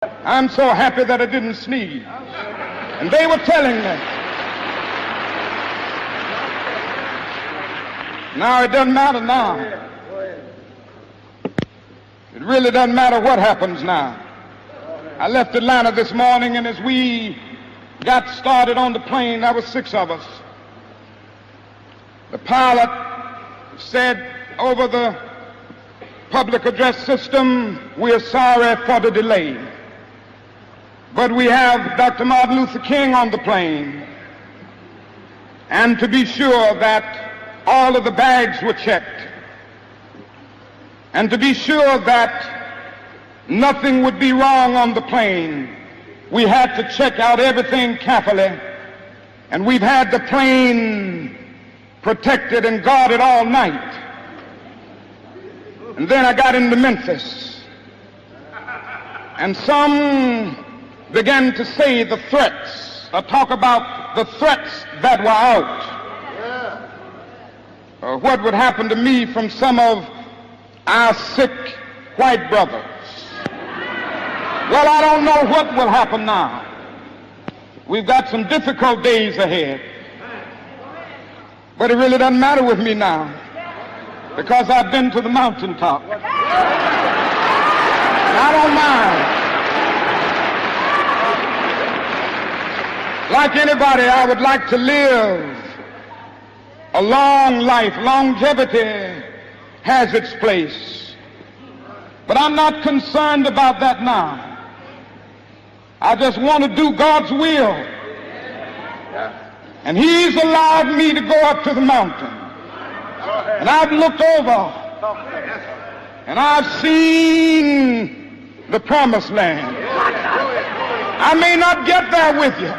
I'm so happy that I didn't sneeze. And they were telling me. Now it doesn't matter now. It really doesn't matter what happens now. I left Atlanta this morning, and as we got started on the plane, there were 6 of us. The pilot said over the public address system, "We're sorry for the delay, but we have Dr. Martin Luther King on the plane, and to be sure that all of the bags were checked, and to be sure that nothing would be wrong on the plane, we had to check out everything carefully, and we've had the plane protected and guarded all night." And then I got into Memphis, and some began to say the threats, talk about the threats that were out. What would happen to me from some of our sick white brothers? Well, I don't know what will happen now. We've got some difficult days ahead. But it really doesn't matter with me now, because I've been to the mountaintop. And I don't mind. Like anybody, I would like to live a long life. Longevity has its place. But I'm not concerned about that now. I just want to do God's will. And He's allowed me to go up to the mountain. And I've looked over, and I've seen the promised land. I may not get there with you,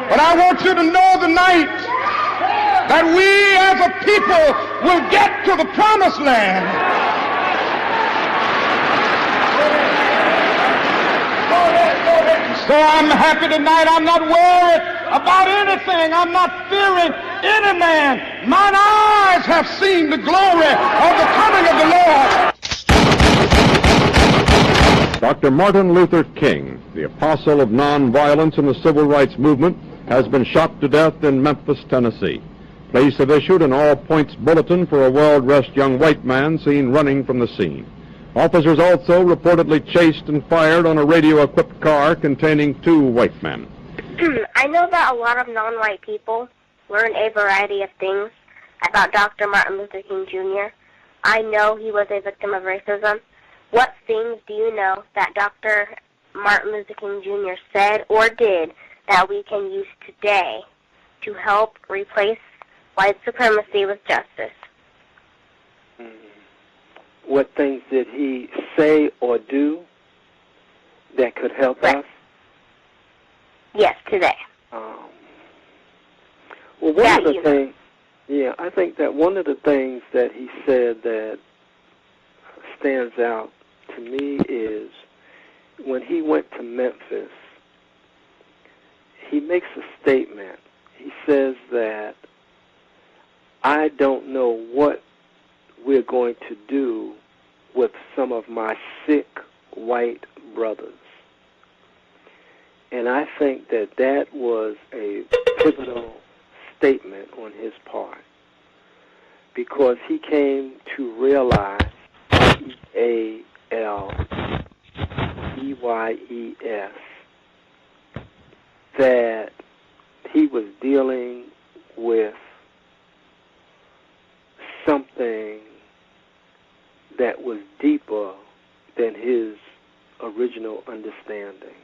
but I want you to know tonight that we as a people will get to the promised land. So I'm happy tonight. I'm not worried about anything. I'm not fearing any man. Mine eyes have seen the glory of the coming of the Lord. Dr. Martin Luther King, the apostle of nonviolence in the civil rights movement, has been shot to death in Memphis, Tennessee. Police have issued an all-points bulletin for a well-dressed young white man seen running from the scene. Officers also reportedly chased and fired on a radio-equipped car containing 2 white men. I know that a lot of non-white people learn a variety of things about Dr. Martin Luther King Jr. I know he was a victim of racism. What things do you know that Dr. Martin Luther King Jr. said or did that we can use today to help replace white supremacy with justice? What things did he say or do that could help us? Yes, today. Well, one of the things, I think that one of the things that he said that stands out to me is when he went to Memphis, he makes a statement. He says that, "I don't know what we're going to do with some of my sick white brothers." And I think that that was a pivotal statement on his part, because he came to realize EALEYES that he was dealing with something that was deeper than his original understanding.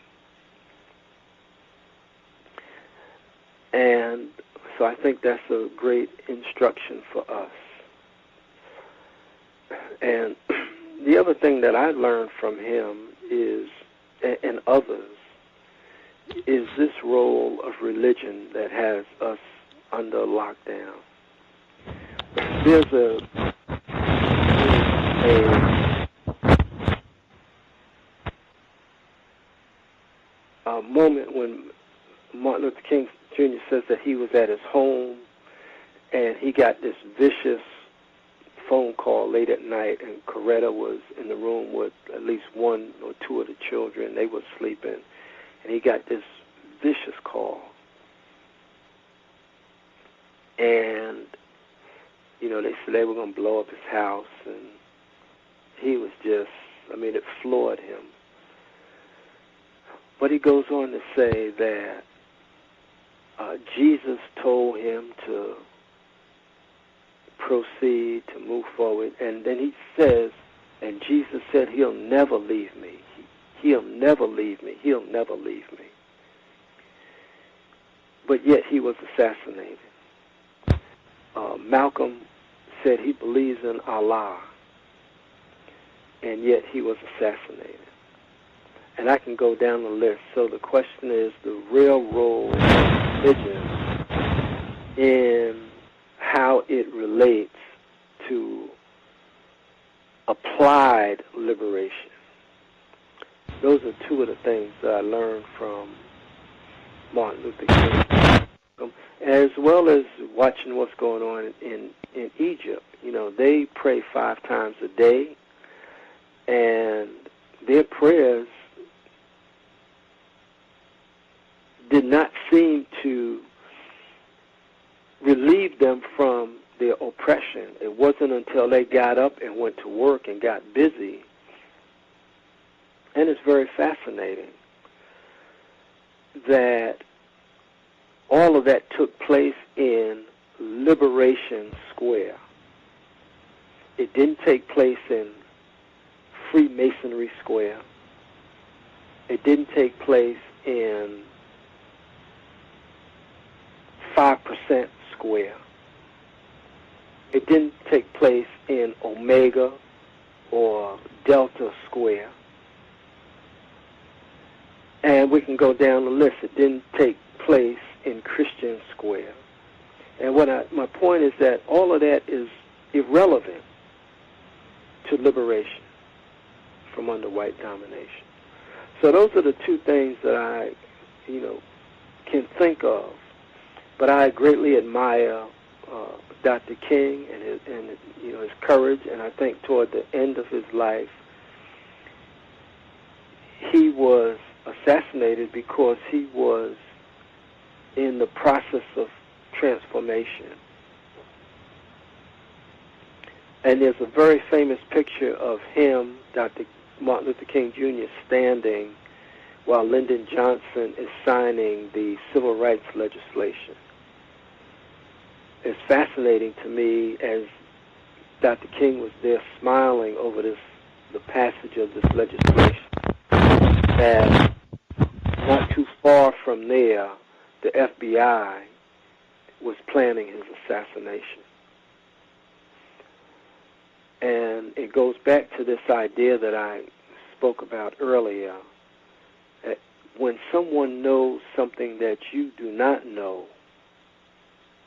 And so I think that's a great instruction for us. And the other thing that I learned from him is, and others, is this role of religion that has us under lockdown. There's a moment when Martin Luther King Jr. says that he was at his home and he got this vicious phone call late at night, and Coretta was in the room with at least one or two of the children. They were sleeping, and he got this vicious call. And, you know, they said they were going to blow up his house, and he was just, I mean, it floored him. But he goes on to say that Jesus told him to proceed, to move forward, and then he says, and Jesus said, he'll never leave me. He'll never leave me. He'll never leave me. But yet he was assassinated. Malcolm said he believes in Allah, and yet he was assassinated. And I can go down the list. So the question is the real role of religion in how it relates to applied liberation. Those are two of the things that I learned from Martin Luther King, as well as watching what's going on in Egypt. You know, they pray 5 times a day, and their prayers did not seem to relieve them from their oppression. It wasn't until they got up and went to work and got busy. And it's very fascinating that all of that took place in Liberation Square. It didn't take place in Freemasonry Square. It didn't take place in 5% Square. It didn't take place in Omega or Delta Square. And we can go down the list. It didn't take place in Christian Square. And my point is that all of that is irrelevant to liberation from under white domination. So those are the two things that I, can think of. But I greatly admire Dr. King and his courage. And I think toward the end of his life, he was assassinated because he was in the process of transformation. And there's a very famous picture of him, Dr. Martin Luther King Jr., standing while Lyndon Johnson is signing the civil rights legislation. It's fascinating to me as Dr. King was there smiling over the passage of this legislation, that not too far from there, the FBI was planning his assassination. And it goes back to this idea that I spoke about earlier, that when someone knows something that you do not know,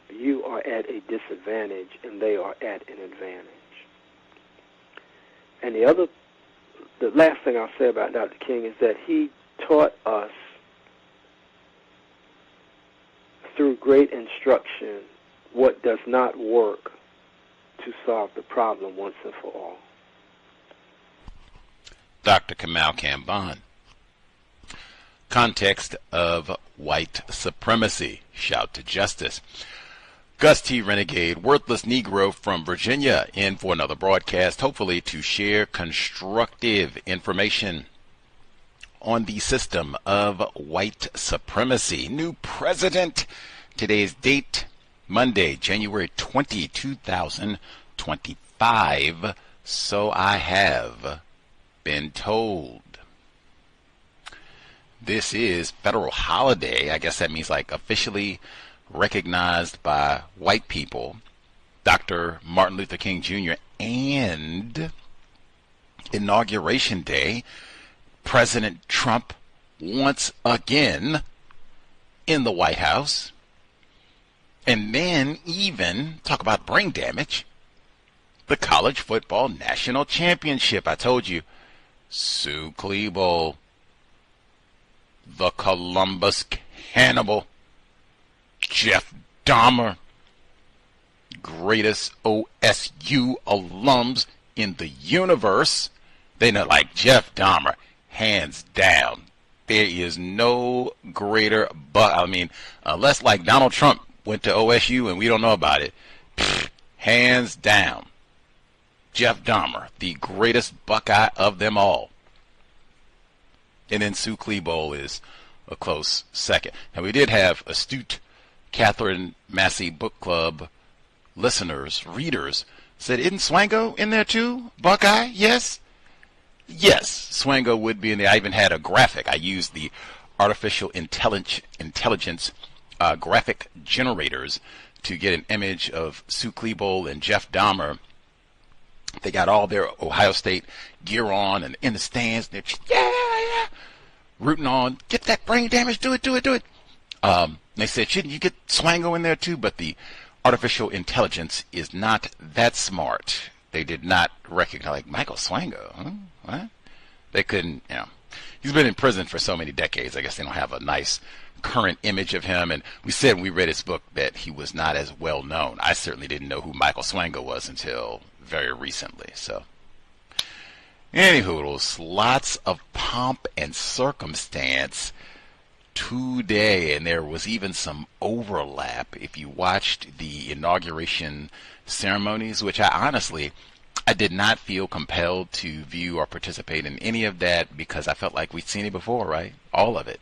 you are at a disadvantage and they are at an advantage. And the last thing I'll say about Dr. King is that he taught us through great instruction what does not work to solve the problem once and for all. Dr. Kamal Kamban. Context of White Supremacy. Shout to justice. Gus T. Renegade, worthless Negro from Virginia, in for another broadcast, hopefully to share constructive information on the system of white supremacy. New president. Today's date, Monday, January 20, 2025. So I have been told. This is federal holiday. I guess that means like officially recognized by white people, Dr. Martin Luther King Jr., and Inauguration Day, President Trump once again in the White House. And then even, talk about brain damage, the College Football National Championship. I told you, Sue Klebold, the Columbus Cannibal, Jeff Dahmer, greatest OSU alums in the universe. They know, like Jeff Dahmer, hands down. There is no greater, unless like Donald Trump went to OSU and we don't know about it, hands down. Jeff Dahmer, the greatest Buckeye of them all. And then Sue Klebold is a close second. And we did have astute Catherine Massey Book Club listeners, readers, said, isn't Swango in there too? Buckeye? Yes? Yes, Swango would be in there. I even had a graphic. I used the artificial intelligence graphic generators to get an image of Sue Klebold and Jeff Dahmer. They got all their Ohio State gear on and in the stands. They're yeah, rooting on. Get that brain damage. Do it. They said, shouldn't you get Swango in there too? But the artificial intelligence is not that smart. They did not recognize, like, Michael Swango. Huh? What? They couldn't, He's been in prison for so many decades. I guess they don't have a nice current image of him. And we said when we read his book that he was not as well known. I certainly didn't know who Michael Swango was until very recently. So, anywho, lots of pomp and circumstance today, and there was even some overlap if you watched the inauguration ceremonies, which I did not feel compelled to view or participate in any of that because I felt like we'd seen it before, right? All of it.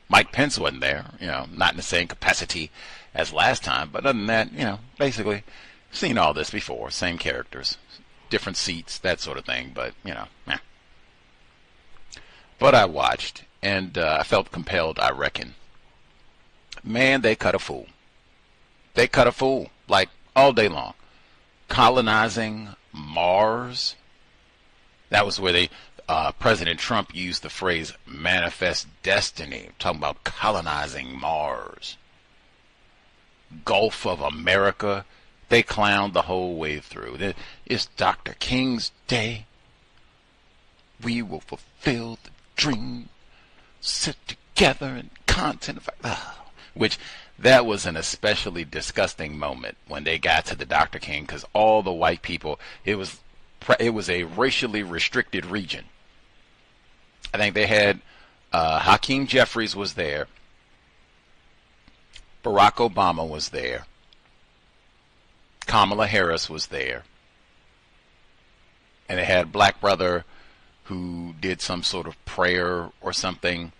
Mike Pence wasn't there, not in the same capacity as last time, but other than that, basically seen all this before, same characters, different seats, that sort of thing, but, But I watched, and I felt compelled, I reckon. Man, they cut a fool. They cut a fool, like, all day long. Colonizing Mars. That was where President Trump used the phrase manifest destiny, talking about colonizing Mars. Gulf of America. They clowned the whole way through. It's Dr. King's day. We will fulfill the dream. Sit together and content. Which, that was an especially disgusting moment when they got to the Dr. King, because all the white people, it was a racially restricted region. I think they had Hakeem Jeffries was there. Barack Obama was there. Kamala Harris was there. And they had a black brother who did some sort of prayer or something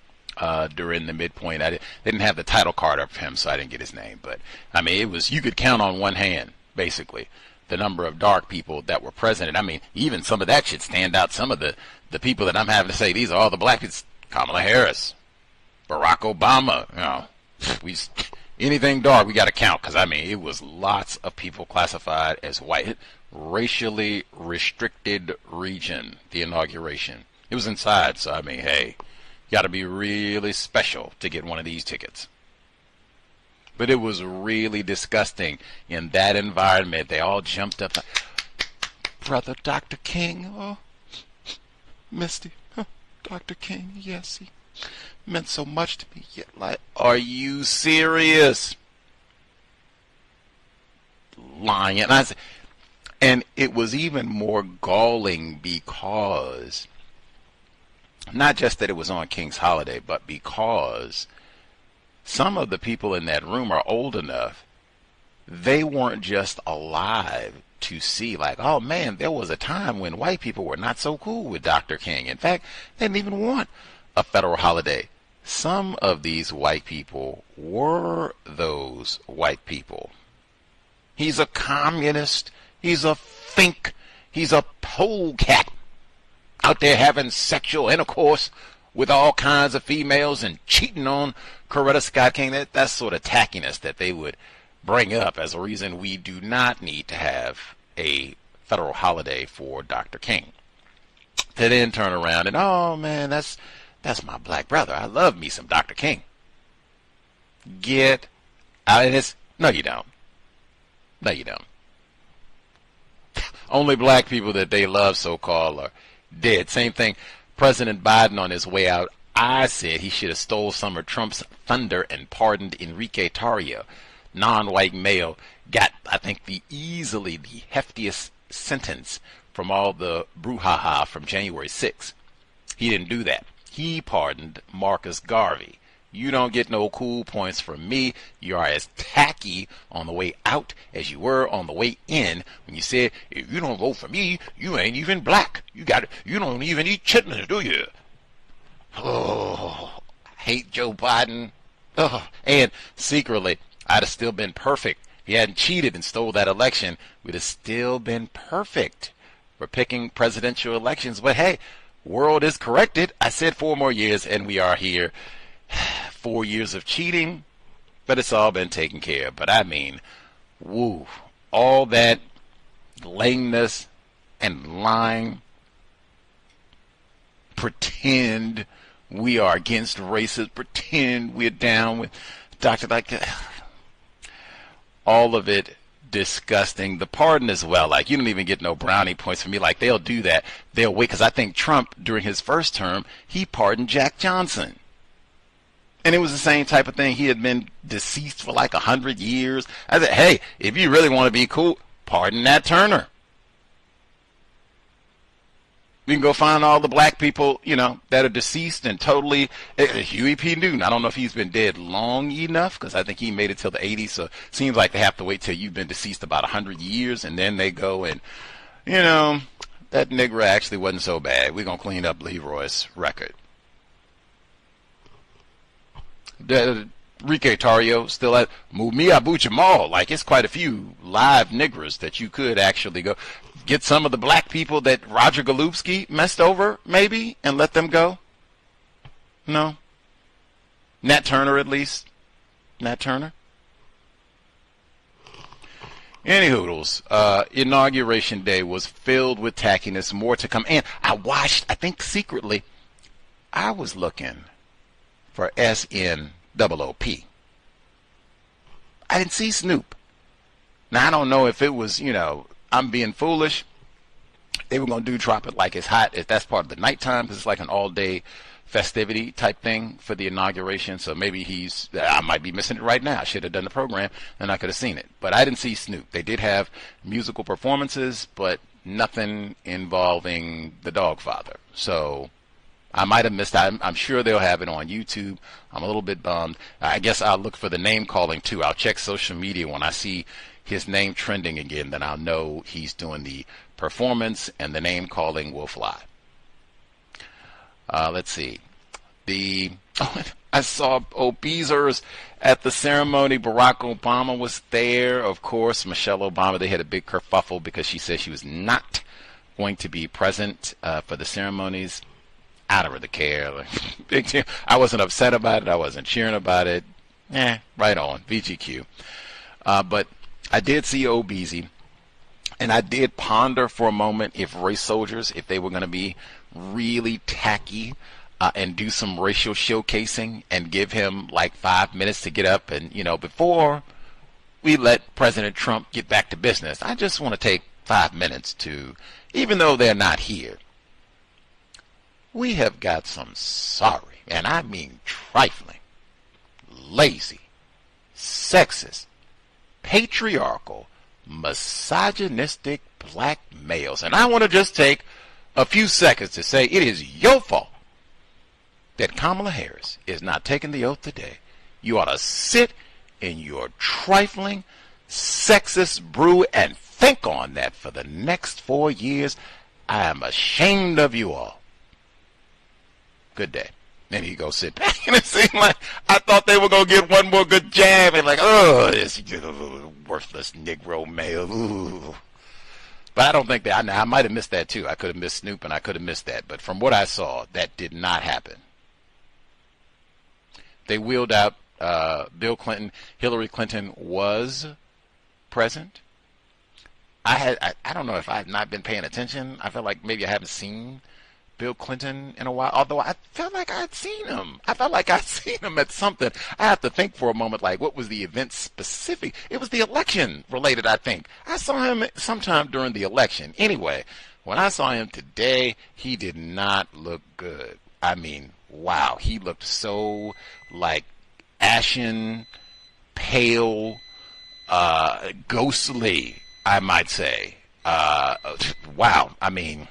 during the midpoint. They didn't have the title card up for him, so I didn't get his name. But, it was, you could count on one hand, basically, the number of dark people that were present. And, even some of that should stand out. Some of the people that I'm having to say, these are all the black people. Kamala Harris, Barack Obama, anything dark, we got to count, because, it was lots of people classified as white. Racially restricted region, the inauguration. It was inside, so, hey, you got to be really special to get one of these tickets. But it was really disgusting in that environment. They all jumped up. Brother Dr. King, oh, Misty, Dr. King, yes, he meant so much to me. Yet, like, are you serious? Lying. And it was even more galling because, not just that it was on King's holiday, but because some of the people in that room are old enough, they weren't just alive to see, like, oh man, there was a time when white people were not so cool with Dr. King. In fact, they didn't even want a federal holiday. Some of these white people were those white people. He's a communist. He's a fink. He's a polecat. Out there having sexual intercourse with all kinds of females and cheating on Coretta Scott King. That's sort of tackiness that they would bring up as a reason we do not need to have a federal holiday for Dr. King. To then turn around and, oh man, that's my black brother. I love me some Dr. King. Get out of this. No, you don't. No, you don't. Only black people that they love, so-called, are dead. Same thing. President Biden on his way out, I said he should have stole some of Trump's thunder and pardoned Enrique Tarrio. non-white male got, I think, easily the heftiest sentence from all the brouhaha from January 6th. He didn't do that. He pardoned Marcus Garvey. You don't get no cool points from me. You are as tacky on the way out as you were on the way in when you said, if you don't vote for me, you ain't even black. You don't even eat chitlins, do you? Oh, I hate Joe Biden. Oh, and secretly, I'd have still been perfect. He hadn't cheated and stole that election. We'd have still been perfect for picking presidential elections. But hey, world is corrected. I said 4 more years, and we are here. 4 years of cheating, but it's all been taken care of. But I mean, woo, all that lameness and lying, pretend we are against racism, pretend we're down with Dr. Like, all of it disgusting. The pardon as well, like, you don't even get no brownie points from me. Like, they'll do that. They'll wait, because I think Trump, during his first term, he pardoned Jack Johnson. And it was the same type of thing. He had been deceased for like 100 years. I said, hey, if you really want to be cool, pardon Nat Turner. We can go find all the black people, that are deceased and totally. Huey P. Newton, I don't know if he's been dead long enough, because I think he made it till the 80s. So it seems like they have to wait till you've been deceased about 100 years, and then they go and, that nigger actually wasn't so bad. We're going to clean up Leroy's record. Enrique Tarrio still at Mumi Abu Jamal. Like, it's quite a few live niggers that you could actually go get some of the black people that Roger Golubsky messed over, maybe, and let them go. No. Nat Turner, at least. Nat Turner. Any hoodles, Inauguration Day was filled with tackiness, more to come. And I think secretly, I was looking for SNOOP. I didn't see Snoop. Now, I don't know if it was, I'm being foolish. They were going to drop it like it's hot. If that's part of the nighttime, because it's like an all-day festivity type thing for the inauguration. So maybe I might be missing it right now. I should have done the program, and I could have seen it. But I didn't see Snoop. They did have musical performances, but nothing involving the Dogfather. So I might have missed that. I'm sure they'll have it on YouTube. I'm a little bit bummed. I guess I'll look for the name calling too. I'll check social media when I see his name trending again. Then I'll know he's doing the performance, and the name calling will fly. Let's see. I saw Beezers at the ceremony. Barack Obama was there. Of course, Michelle Obama. They had a big kerfuffle because she said she was not going to be present for the ceremonies. I don't really care. Big deal. I wasn't upset about it. I wasn't cheering about it. Right on. VGQ. But I did see Obeezy, and I did ponder for a moment if race soldiers, if they were going to be really tacky and do some racial showcasing and give him like 5 minutes to get up and, before we let President Trump get back to business, I just want to take 5 minutes to, even though they're not here, we have got some sorry, and I mean trifling, lazy, sexist, patriarchal, misogynistic black males. And I want to just take a few seconds to say it is your fault that Kamala Harris is not taking the oath today. You ought to sit in your trifling, sexist brew and think on that for the next 4 years. I am ashamed of you all. Good day. Then he go sit back, and it seemed like I thought they were going to get one more good jab, and like, oh, this worthless Negro male. Ooh. But I don't think that, I might have missed that too. I could have missed Snoop, and I could have missed that. But from what I saw, that did not happen. They wheeled out Bill Clinton. Hillary Clinton was present. I don't know if I have not been paying attention. I feel like maybe I haven't seen Bill Clinton in a while, although I felt like I'd seen him. I felt like I'd seen him at something. I have to think for a moment, like, what was the event specific? It was the election related, I think. I saw him sometime during the election. Anyway, when I saw him today, he did not look good. I mean, wow. He looked so, like, ashen, pale, ghostly, I might say. Wow. I mean,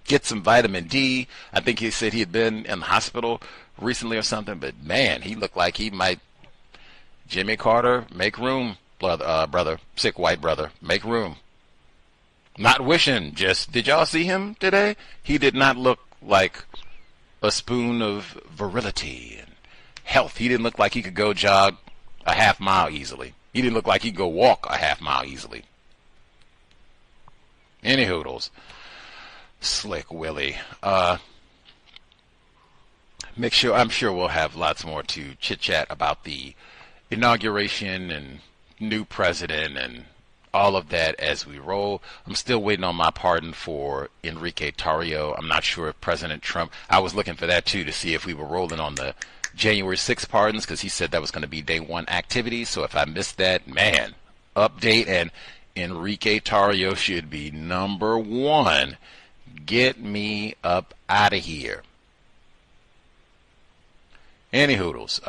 get some vitamin D. I think he said he had been in the hospital recently or something, but man, he looked like he might. Jimmy Carter, make room, brother, sick white brother, make room. Not wishing, just, did y'all see him today? He did not look like a spoon of virility and health. He didn't look like he could go jog a half mile easily. He didn't look like he could go walk a half mile easily. Any hoodles. Slick Willie. I'm sure we'll have lots more to chit-chat about the inauguration and new president and all of that as we roll. I'm still waiting on my pardon for Enrique Tarrio. I'm not sure if President Trump, I was looking for that too to see if we were rolling on the January 6th pardons, because he said that was going to be day one activity. So if I missed that, man, update, and Enrique Tarrio should be number one. Get me up out of here. Any hoodles.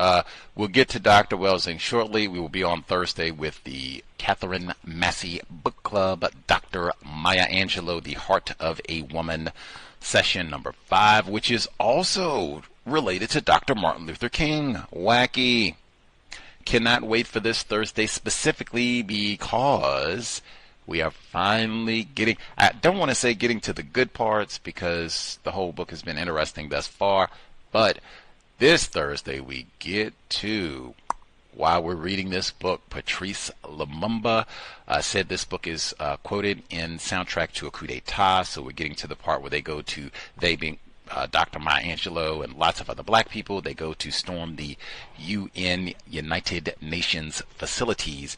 We'll get to Dr. Welsing shortly. We will be on Thursday with the Catherine Massey Book Club, Dr. Maya Angelou, The Heart of a Woman, session number 5, which is also related to Dr. Martin Luther King. Wacky. Cannot wait for this Thursday specifically because we are finally getting, I don't want to say getting to the good parts because the whole book has been interesting thus far, but this Thursday we get to, while we're reading this book, Patrice Lumumba said this book is quoted in Soundtrack to a Coup d'etat, so we're getting to the part where they go to, they being Dr. Maya Angelou and lots of other black people, they go to storm the UN, United Nations facilities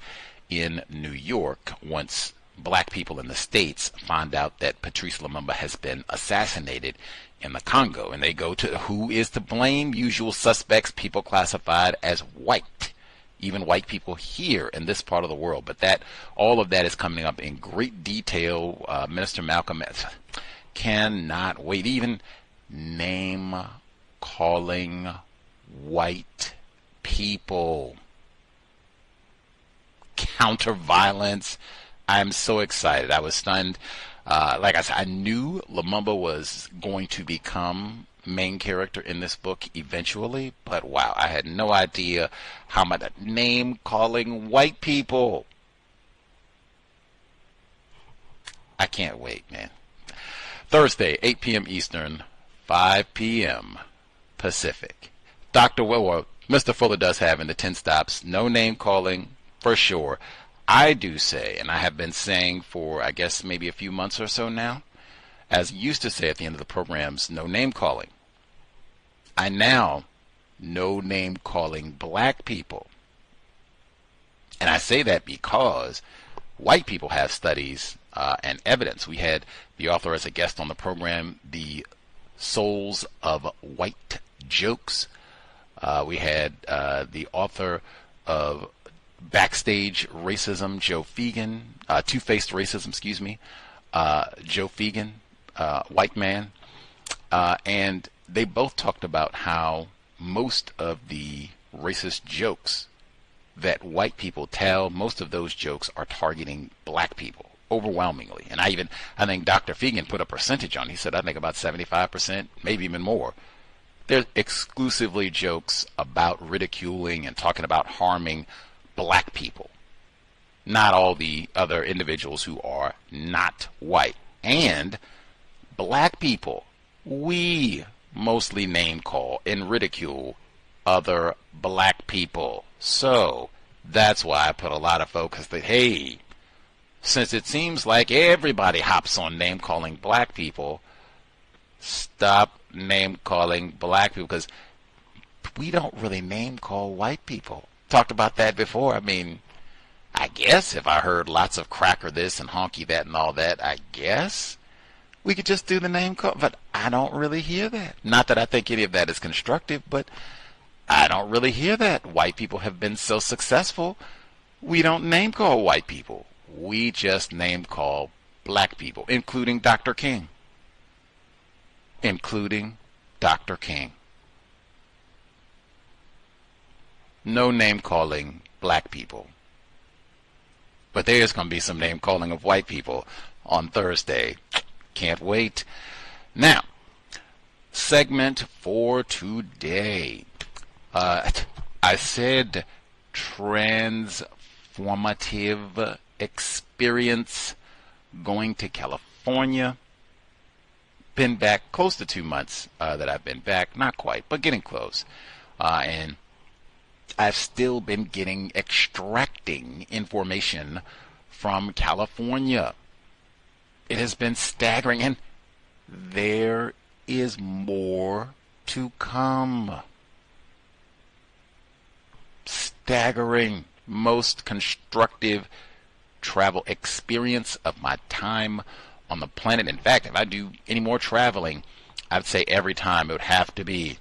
in New York once black people in the States find out that Patrice Lumumba has been assassinated in the Congo, and they go to who is to blame. Usual suspects, people classified as white, even white people here in this part of the world. But that, all of that is coming up in great detail. Minister Malcolm X cannot wait. Even name calling white people, counter violence. I'm so excited. I was stunned. Like I said, I knew Lumumba was going to become main character in this book eventually, but wow, I had no idea how much name calling white people. I can't wait, man. Thursday, 8 p.m. Eastern, 5 p.m. Pacific. Mr. Fuller does have in the 10 stops, no name calling for sure. I do say, and I have been saying for, I guess, maybe a few months or so now, as I used to say at the end of the programs, no name calling. I now no name calling black people. And I say that because white people have studies and evidence. We had the author as a guest on the program, The Souls of White Jokes. We had the author of Backstage Racism, Joe Fegan, Two-Faced Racism, excuse me, Joe Fegan, white man, and they both talked about how most of the racist jokes that white people tell, most of those jokes are targeting black people, overwhelmingly. And I think Dr. Fegan put a percentage on. He said, I think about 75%, maybe even more. They're exclusively jokes about ridiculing and talking about harming black people, not all the other individuals who are not white. And black people, we mostly name call and ridicule other black people. So that's why I put a lot of focus that, hey, since it seems like everybody hops on name calling black people, stop name calling black people, because we don't really name call white people. Talked about that before. I mean, I guess if I heard lots of cracker this and honky that and all that, I guess we could just do the name call. But I don't really hear that. Not that I think any of that is constructive, but I don't really hear that. White people have been so successful. We don't name call white people. We just name call black people, including Dr. King. Including Dr. King. No name calling black people. But there's going to be some name calling of white people on Thursday. Can't wait. Now, segment for today. I said transformative experience going to California. Been back close to 2 months that I've been back. Not quite, but getting close. And I've still been extracting information from California. It has been staggering, and there is more to come. Staggering, most constructive travel experience of my time on the planet. In fact, if I do any more traveling, I'd say every time it would have to be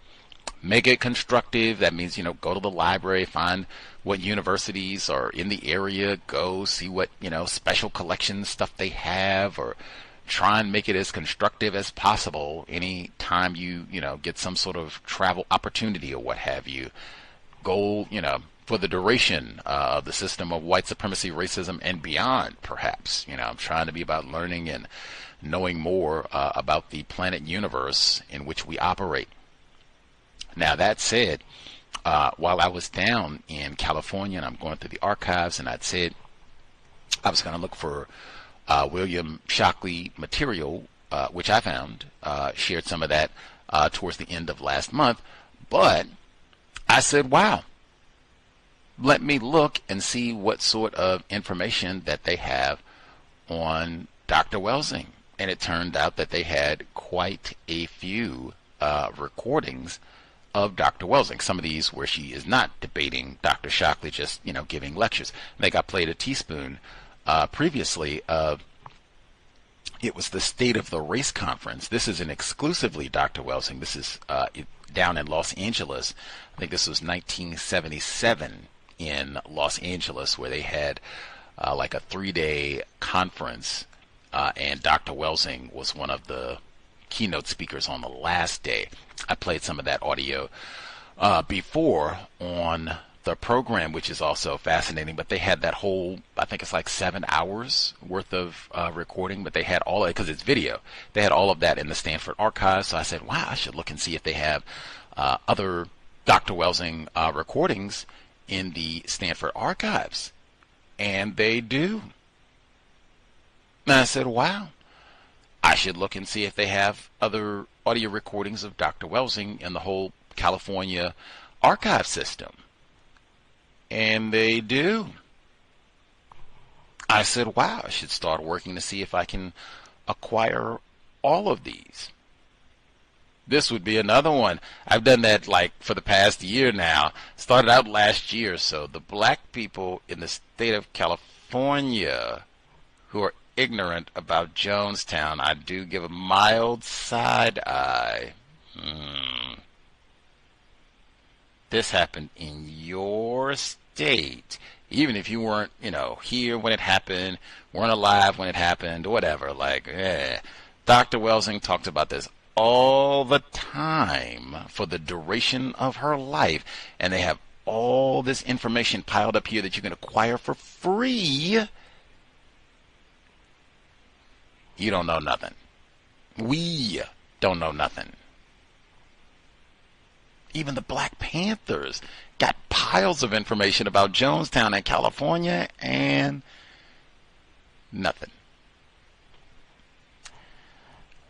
make it constructive. That means, go to the library, find what universities are in the area, go see what, special collections stuff they have, or try and make it as constructive as possible any time you get some sort of travel opportunity or what have you. Goal, for the duration of the system of white supremacy, racism, and beyond, perhaps. I'm trying to be about learning and knowing more about the planet universe in which we operate. Now, that said, while I was down in California and I'm going through the archives, and I'd said I was going to look for William Shockley material, which I found, shared some of that towards the end of last month, but I said, wow, let me look and see what sort of information that they have on Dr. Welsing. And it turned out that they had quite a few recordings of Dr. Welsing. Some of these where she is not debating Dr. Shockley, just, giving lectures. I think I played a teaspoon previously of, it was the State of the Race Conference. This is an exclusively Dr. Welsing. This is down in Los Angeles. I think this was 1977 in Los Angeles, where they had like a 3-day conference, and Dr. Welsing was one of the keynote speakers on the last day. I played some of that audio before on the program, which is also fascinating, but they had that whole, I think it's like 7 hours worth of recording, but they had all of it, because it's video, they had all of that in the Stanford archives. So I said, wow, I should look and see if they have other Dr. Welsing recordings in the Stanford archives. And they do. And I said, wow, I should look and see if they have other audio recordings of Dr. Welsing in the whole California archive system. And they do. I said, wow, I should start working to see if I can acquire all of these. This would be another one. I've done that like for the past year now. Started out last year. So the black people in the state of California who are ignorant about Jonestown, I do give a mild side eye. This happened in your state. Even if you weren't, here when it happened, weren't alive when it happened, or whatever. Dr. Welsing talked about this all the time for the duration of her life, and they have all this information piled up here that you can acquire for free. You don't know nothing. We don't know nothing. Even the Black Panthers got piles of information about Jonestown and California, and nothing.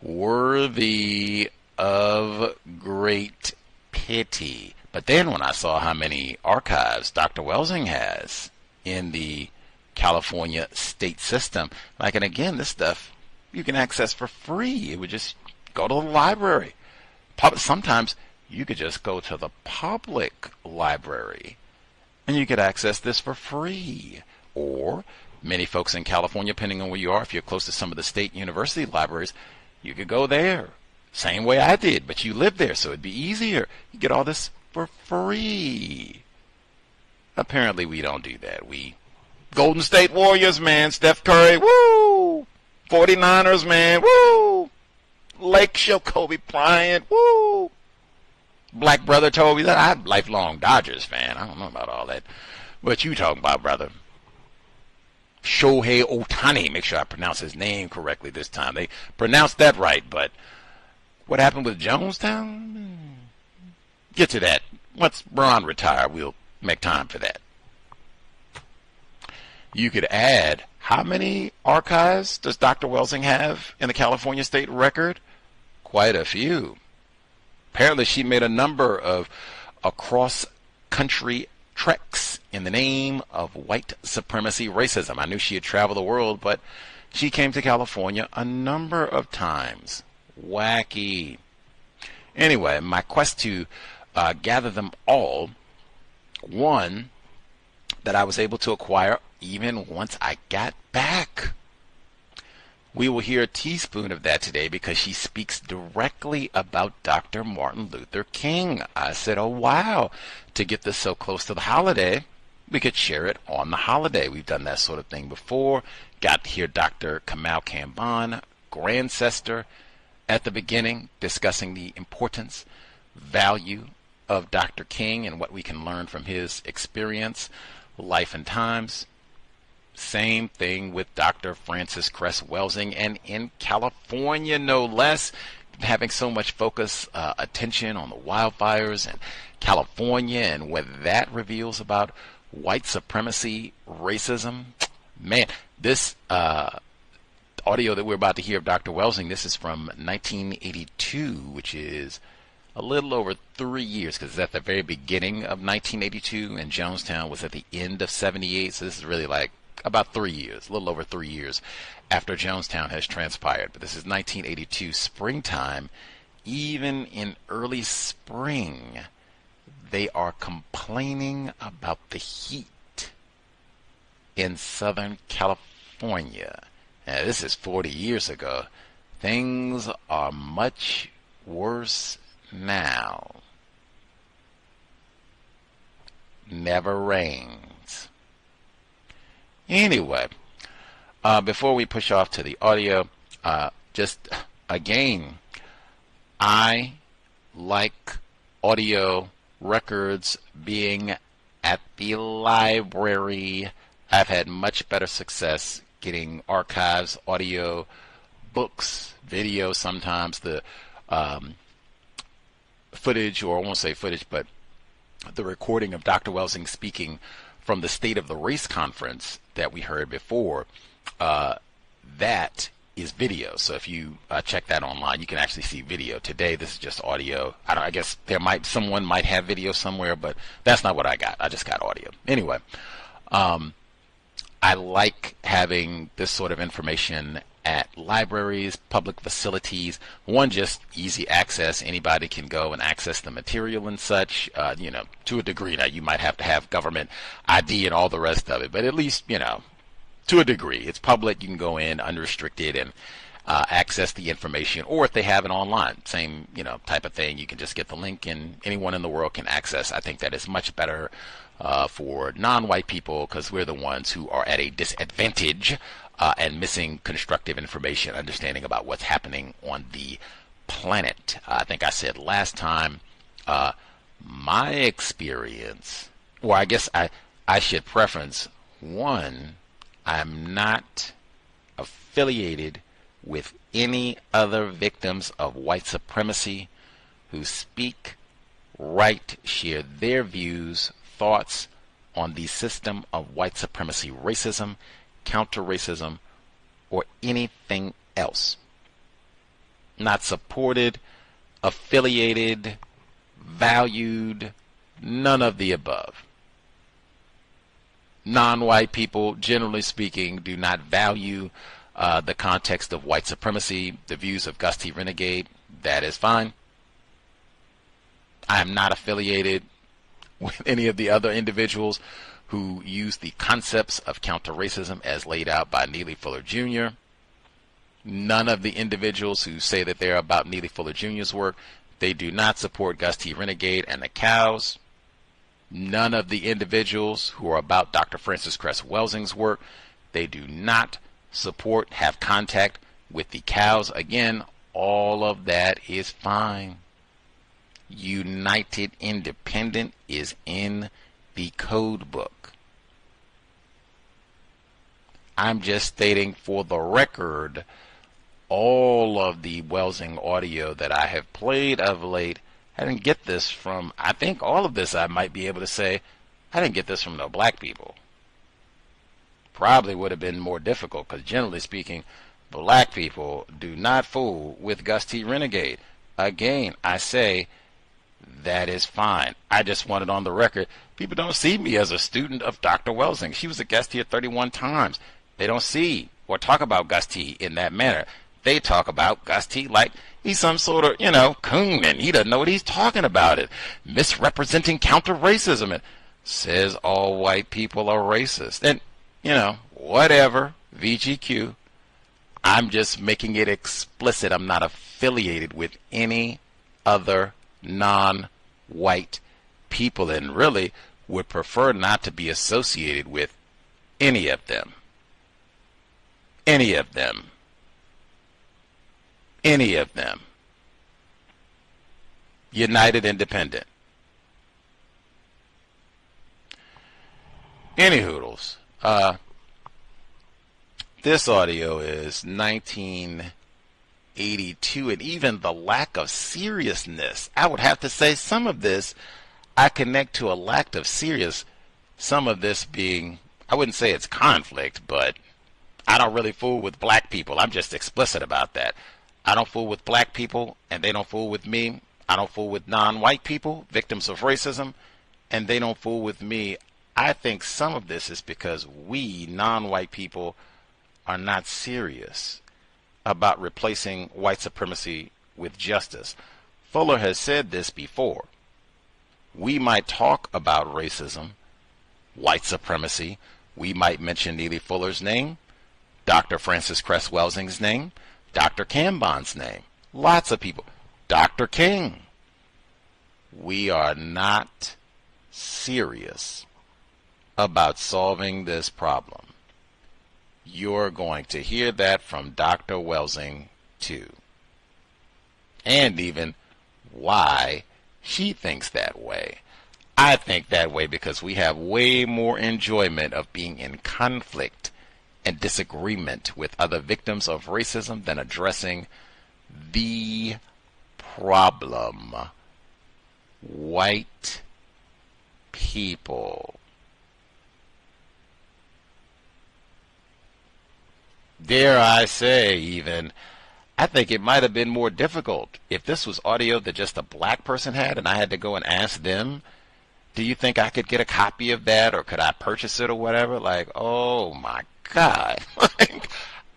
Worthy of great pity. But then when I saw how many archives Dr. Welsing has in the California state system, and again, this stuff you can access for free. It would just go to the library. Sometimes you could just go to the public library and you could access this for free. Or many folks in California, depending on where you are, if you're close to some of the state university libraries, you could go there. Same way I did, but you live there, so it'd be easier. You get all this for free. Apparently we don't do that. We Golden State Warriors, man, Steph Curry, woo! 49ers, man, woo! Lake Show, Kobe Bryant, woo! Black brother told me that. I'm a lifelong Dodgers fan. I don't know about all that. What you talking about, brother? Shohei Ohtani. Make sure I pronounce his name correctly this time. They pronounced that right, but what happened with Jonestown? Get to that. Once Braun retire, we'll make time for that. You could add, how many archives does Dr. Welsing have in the California State Record? Quite a few. Apparently she made a number of across-country treks in the name of white supremacy racism. I knew she had traveled the world, but she came to California a number of times. Wacky. Anyway, my quest to gather them all, one that I was able to acquire even once I got back. We will hear a teaspoon of that today because she speaks directly about Dr. Martin Luther King. I said, oh wow, to get this so close to the holiday, we could share it on the holiday. We've done that sort of thing before. Got to hear Dr. Kamal Kamban, Grandcestor, at the beginning, discussing the importance, value of Dr. King and what we can learn from his experience, life and times. Same thing with Dr. Francis Cress Welsing, and in California, no less, having so much focus, attention on the wildfires in California and what that reveals about white supremacy, racism. Man, this audio that we're about to hear of Dr. Welsing, this is from 1982, which is a little over 3 years, because it's at the very beginning of 1982, and Jonestown was at the end of 78, so this is really like about 3 years, a little over 3 years after Jonestown has transpired. But this is 1982 springtime. Even in early spring, they are complaining about the heat in Southern California. Now, this is 40 years ago. Things are much worse now. Never rains. Anyway, before we push off to the audio, just again, I like audio records being at the library. I've had much better success getting archives, audio, books, video, sometimes the footage, or I won't say footage, but the recording of Dr. Welsing speaking from the State of the Race Conference that we heard before. That is video. So if you check that online, you can actually see video. Today, this is just audio. I guess someone might have video somewhere, but that's not what I got. I just got audio. Anyway, I like having this sort of information at libraries, public facilities. One, just easy access. Anybody can go and access the material and such, to a degree. Now, you might have to have government ID and all the rest of it, but at least, to a degree. It's public. You can go in unrestricted and access the information, or if they have it online, same, type of thing. You can just get the link and anyone in the world can access. I think that is much better for non-white people, because we're the ones who are at a disadvantage and missing constructive information, understanding about what's happening on the planet. I think I said last time, my experience, or I guess I should preference, one, I'm not affiliated with any other victims of white supremacy who speak, write, share their views, thoughts on the system of white supremacy, racism, counter-racism, or anything else. Not supported, affiliated, valued, none of the above. Non-white people, generally speaking, do not value the context of white supremacy, the views of Gus T. Renegade. That is fine. I am not affiliated with any of the other individuals who use the concepts of counter-racism as laid out by Neely Fuller Jr. None of the individuals who say that they're about Neely Fuller Jr.'s work, they do not support Gus T. Renegade and the cows. None of the individuals who are about Dr. Francis Cress Welsing's work, they do not support, have contact with the cows. Again, all of that is fine. United Independent is in the code book. I'm just stating for the record, all of the Welsing audio that I have played of late, I didn't get this from, I think all of this I might be able to say, I didn't get this from no black people. Probably would have been more difficult because generally speaking, black people do not fool with Gus T. Renegade. Again, I say that is fine. I just want it on the record. People don't see me as a student of Dr. Welsing. She was a guest here 31 times. They don't see or talk about Gus T. in that manner. They talk about Gus T. like he's some sort of, coon, and he doesn't know what he's talking about. It misrepresenting counter-racism. It says all white people are racist. And, whatever, VGQ. I'm just making it explicit. I'm not affiliated with any other non-white people, and really would prefer not to be associated with any of them. Any of them. Any of them. United Independent. Any hoodles. This audio is 1982, and even the lack of seriousness, I would have to say some of this I connect to a lack of serious, some of this being, I wouldn't say it's conflict, but I don't really fool with black people. I'm just explicit about that. I don't fool with black people, and they don't fool with me. I don't fool with non-white people, victims of racism, and they don't fool with me. I think some of this is because we, non-white people, are not serious about replacing white supremacy with justice. Fuller has said this before. We might talk about racism, white supremacy. We might mention Neely Fuller's name, Dr. Francis Cress Welsing's name, Dr. Cambon's name. Lots of people. Dr. King. We are not serious about solving this problem. You're going to hear that from Dr. Welsing too. And even why she thinks that way. I think that way because we have way more enjoyment of being in conflict and disagreement with other victims of racism than addressing the problem. White people. Dare I say, even, I think it might have been more difficult if this was audio that just a black person had and I had to go and ask them, do you think I could get a copy of that, or could I purchase it or whatever? Like, oh my God.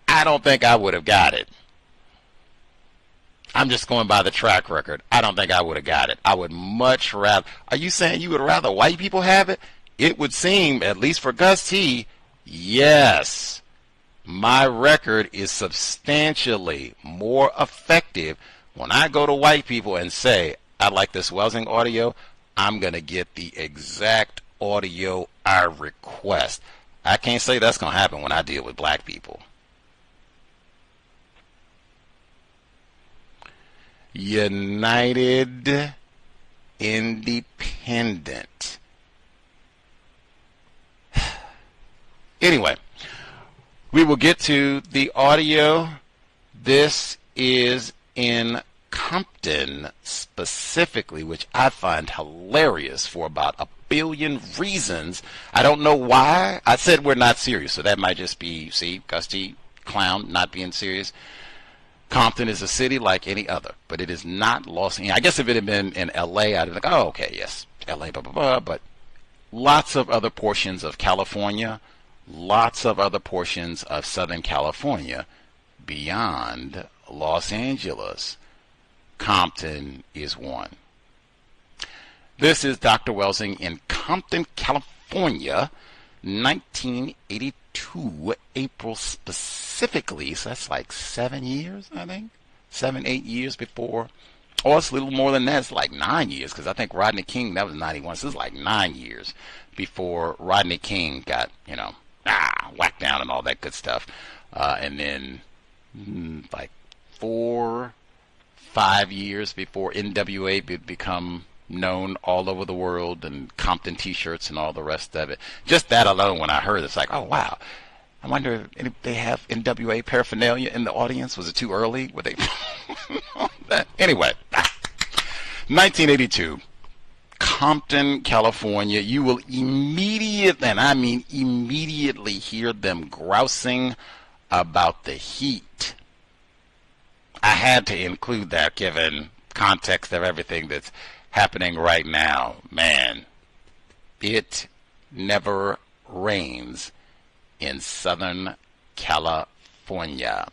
I don't think I would have got it. I'm just going by the track record. I don't think I would have got it. I would much rather. Are you saying you would rather white people have it? It would seem, at least for Gus T., yes. My record is substantially more effective when I go to white people and say, I like this Welsing audio, I'm going to get the exact audio I request. I can't say that's going to happen when I deal with black people. United Independent. Anyway. We will get to the audio. This is in Compton specifically, which I find hilarious for about a billion reasons. I don't know why. I said we're not serious, so that might just be, see, Gus T. Clown not being serious. Compton is a city like any other, but it is not Los Angeles. I guess if it had been in L.A., I'd be like, oh, okay, yes, L.A., blah, blah, blah, but lots of other portions of California, lots of other portions of Southern California beyond Los Angeles. Compton is one. This is Dr. Welsing in Compton, California, 1982, April specifically. So that's like 7 years, I think. 7, 8 years before. Or it's a little more than that. It's like 9 years, because I think Rodney King, that was 91. So it's like 9 years before Rodney King got, whacked down and all that good stuff. And then like 4, 5 years before NWA become known all over the world, and Compton t-shirts and all the rest of it. Just that alone, when I heard it, it's like, oh wow. I wonder if they have NWA paraphernalia in the audience. Was it too early? Were they? Anyway, 1982, Compton, California. You will immediately, and I mean immediately, hear them grousing about the heat. I had to include that given context of everything that's happening right now. Man, it never rains in Southern California.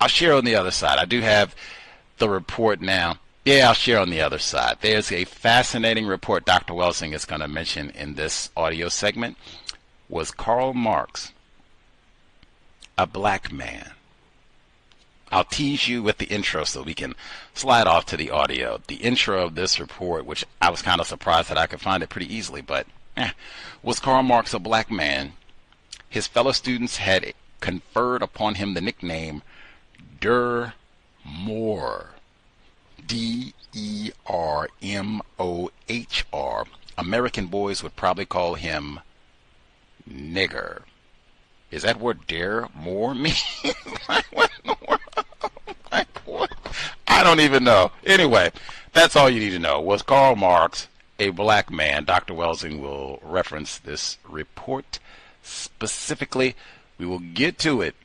I'll share on the other side. I do have the report now. Yeah, I'll share on the other side. There's a fascinating report Dr. Welsing is going to mention in this audio segment. Was Karl Marx a black man? I'll tease you with the intro so we can slide off to the audio. The intro of this report, which I was kind of surprised that I could find it pretty easily, but was Karl Marx a black man? His fellow students had conferred upon him the nickname Der Moor, D-E-R-M-O-H-R. American boys would probably call him nigger. Is that what Der Moor means? What in the world? What? I don't even know. Anyway, that's all you need to know. Was Karl Marx a black man? Dr. Welsing will reference this report specifically. We will get to it.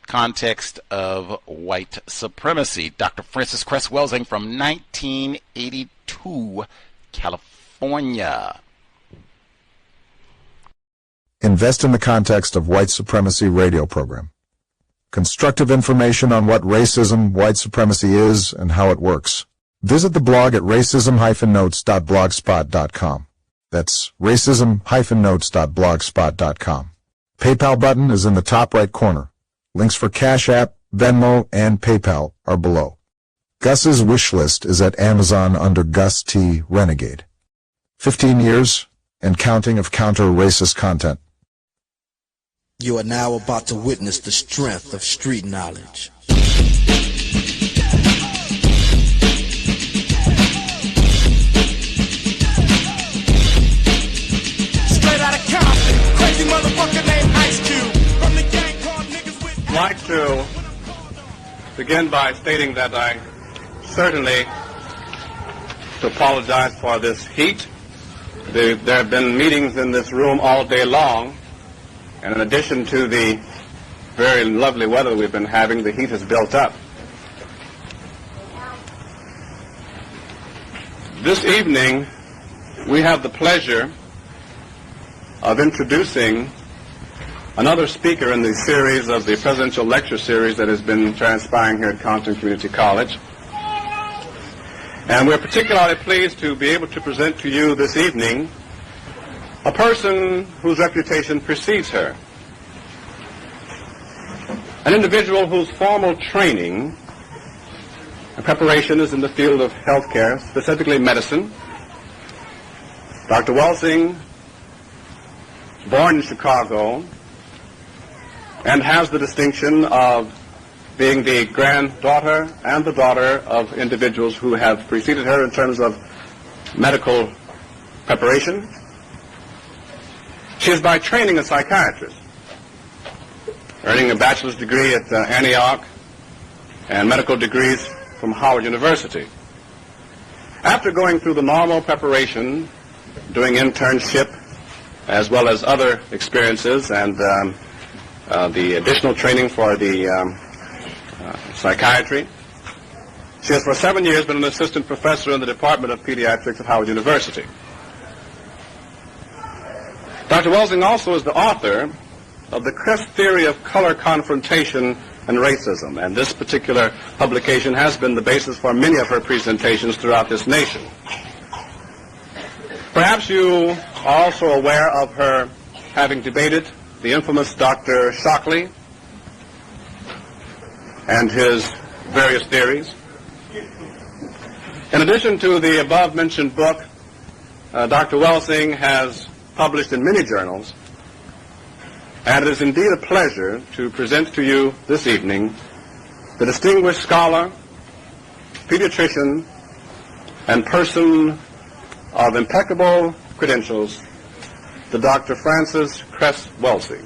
Context of White Supremacy. Dr. Francis Cress Welsing from 1982, California. Invest in the Context of White Supremacy radio program. Constructive information on what racism, white supremacy is, and how it works. Visit the blog at racism-notes.blogspot.com. That's racism-notes.blogspot.com. PayPal button is in the top right corner. Links for Cash App, Venmo, and PayPal are below. Gus's wish list is at Amazon under Gus T. Renegade. 15 years and counting of counter-racist content. You are now about to witness the strength of street knowledge. Straight out of Compton, crazy motherfucker named Ice Cube. From the gang called niggas with... I'd like to begin by stating that I certainly to apologize for this heat. There have been meetings in this room all day long. And in addition to the very lovely weather we've been having, the heat has built up. This evening, we have the pleasure of introducing another speaker in the series of the presidential lecture series that has been transpiring here at Compton Community College. And we're particularly pleased to be able to present to you this evening a person whose reputation precedes her. An individual whose formal training and preparation is in the field of healthcare, specifically medicine. Dr. Welsing, born in Chicago, and has the distinction of being the granddaughter and the daughter of individuals who have preceded her in terms of medical preparation. She is by training a psychiatrist, earning a bachelor's degree at Antioch and medical degrees from Howard University. After going through the normal preparation, doing internship, as well as other experiences and the additional training for the psychiatry, she has for 7 years been an assistant professor in the Department of Pediatrics at Howard University. Dr. Welsing also is the author of the Cress Theory of Color Confrontation and Racism, and this particular publication has been the basis for many of her presentations throughout this nation. Perhaps you are also aware of her having debated the infamous Dr. Shockley and his various theories. In addition to the above-mentioned book, Dr. Welsing has published in many journals, and it is indeed a pleasure to present to you this evening the distinguished scholar, pediatrician, and person of impeccable credentials, to Dr. Francis Cress Welsing.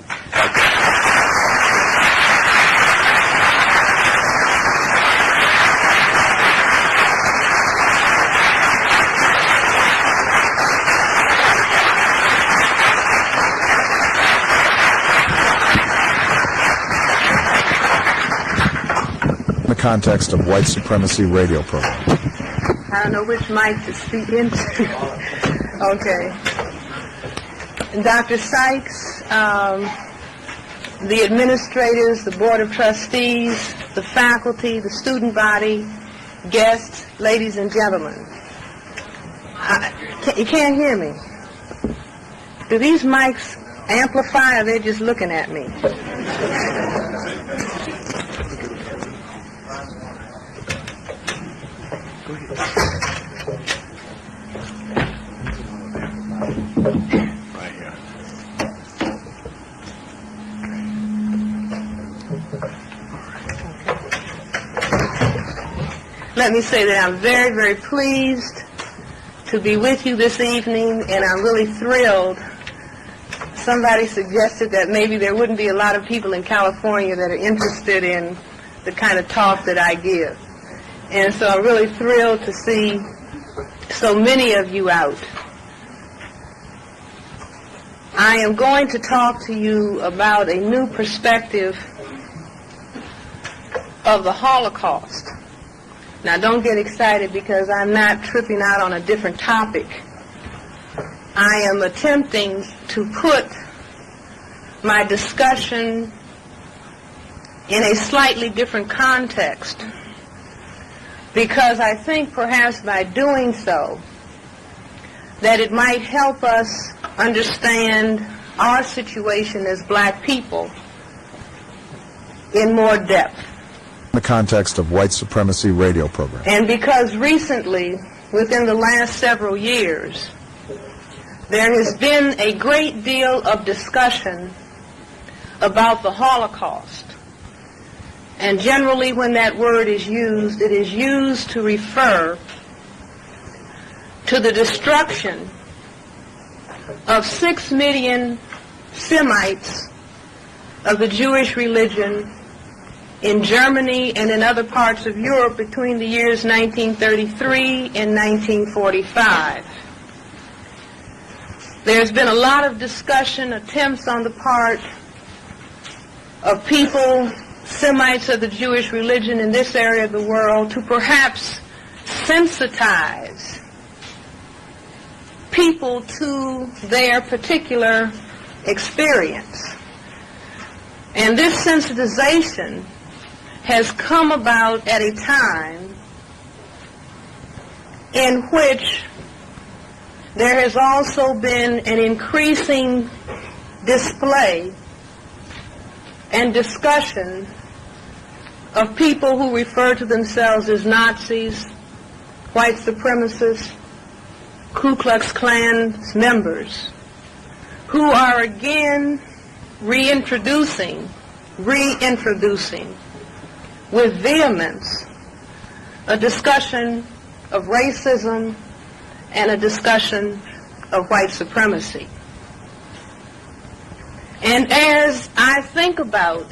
The Context of White Supremacy radio program. I don't know which mic to speak into. Okay. Dr. Sykes, the administrators, the Board of Trustees, the faculty, the student body, guests, ladies and gentlemen. You can't hear me. Do these mics amplify or they're just looking at me? Right here. Let me say that I'm very, very pleased to be with you this evening, and I'm really thrilled. Somebody suggested that maybe there wouldn't be a lot of people in California that are interested in the kind of talk that I give. And so I'm really thrilled to see so many of you out. I am going to talk to you about a new perspective of the Holocaust. Now, don't get excited because I'm not tripping out on a different topic. I am attempting to put my discussion in a slightly different context, because I think perhaps by doing so that it might help us understand our situation as black people in more depth. The Context of White Supremacy radio program. And because recently, within the last several years, there has been a great deal of discussion about the Holocaust. And generally when that word is used, it is used to refer to the destruction of 6 million Semites of the Jewish religion in Germany and in other parts of Europe between the years 1933 and 1945. There's been a lot of discussion, attempts on the part of people, Semites of the Jewish religion in this area of the world, to perhaps sensitize people to their particular experience. And this sensitization has come about at a time in which there has also been an increasing display and discussion of people who refer to themselves as Nazis, white supremacists, Ku Klux Klan members, who are again reintroducing with vehemence a discussion of racism and a discussion of white supremacy. And as I think about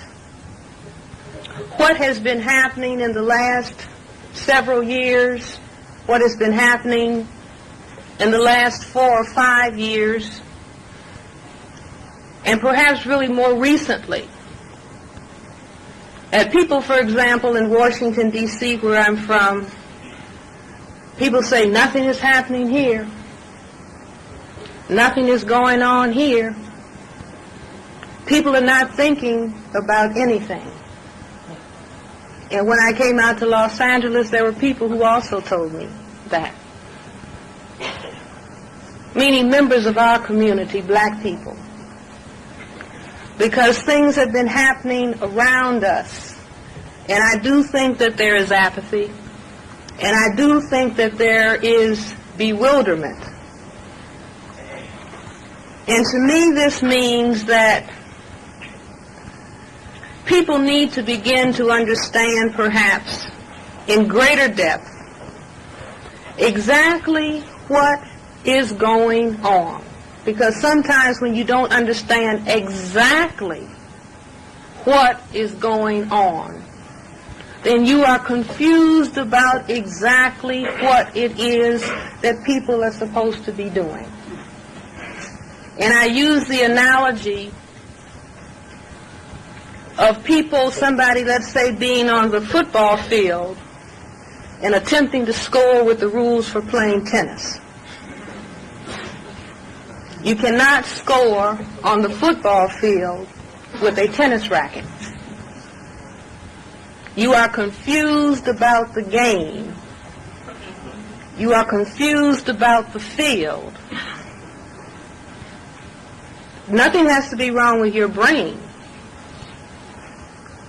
what has been happening in the last several years, what has been happening in the last 4 or 5 years, and perhaps really more recently, people, for example, in Washington, D.C., where I'm from, people say nothing is happening here. Nothing is going on here. People are not thinking about anything. And when I came out to Los Angeles, there were people who also told me that. Meaning members of our community, black people. Because things have been happening around us. And I do think that there is apathy. And I do think that there is bewilderment. And to me, this means that people need to begin to understand, perhaps, in greater depth, exactly what is going on. Because sometimes when you don't understand exactly what is going on, then you are confused about exactly what it is that people are supposed to be doing. And I use the analogy of people, somebody, let's say, being on the football field and attempting to score with the rules for playing tennis. You cannot score on the football field with a tennis racket. You are confused about the game. You are confused about the field. Nothing has to be wrong with your brain.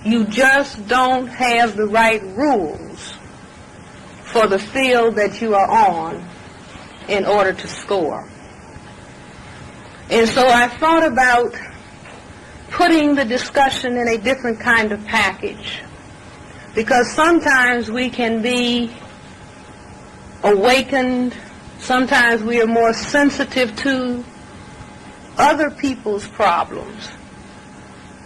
You just don't have the right rules for the field that you are on in order to score. And so I thought about putting the discussion in a different kind of package, because sometimes we can be awakened, sometimes we are more sensitive to other people's problems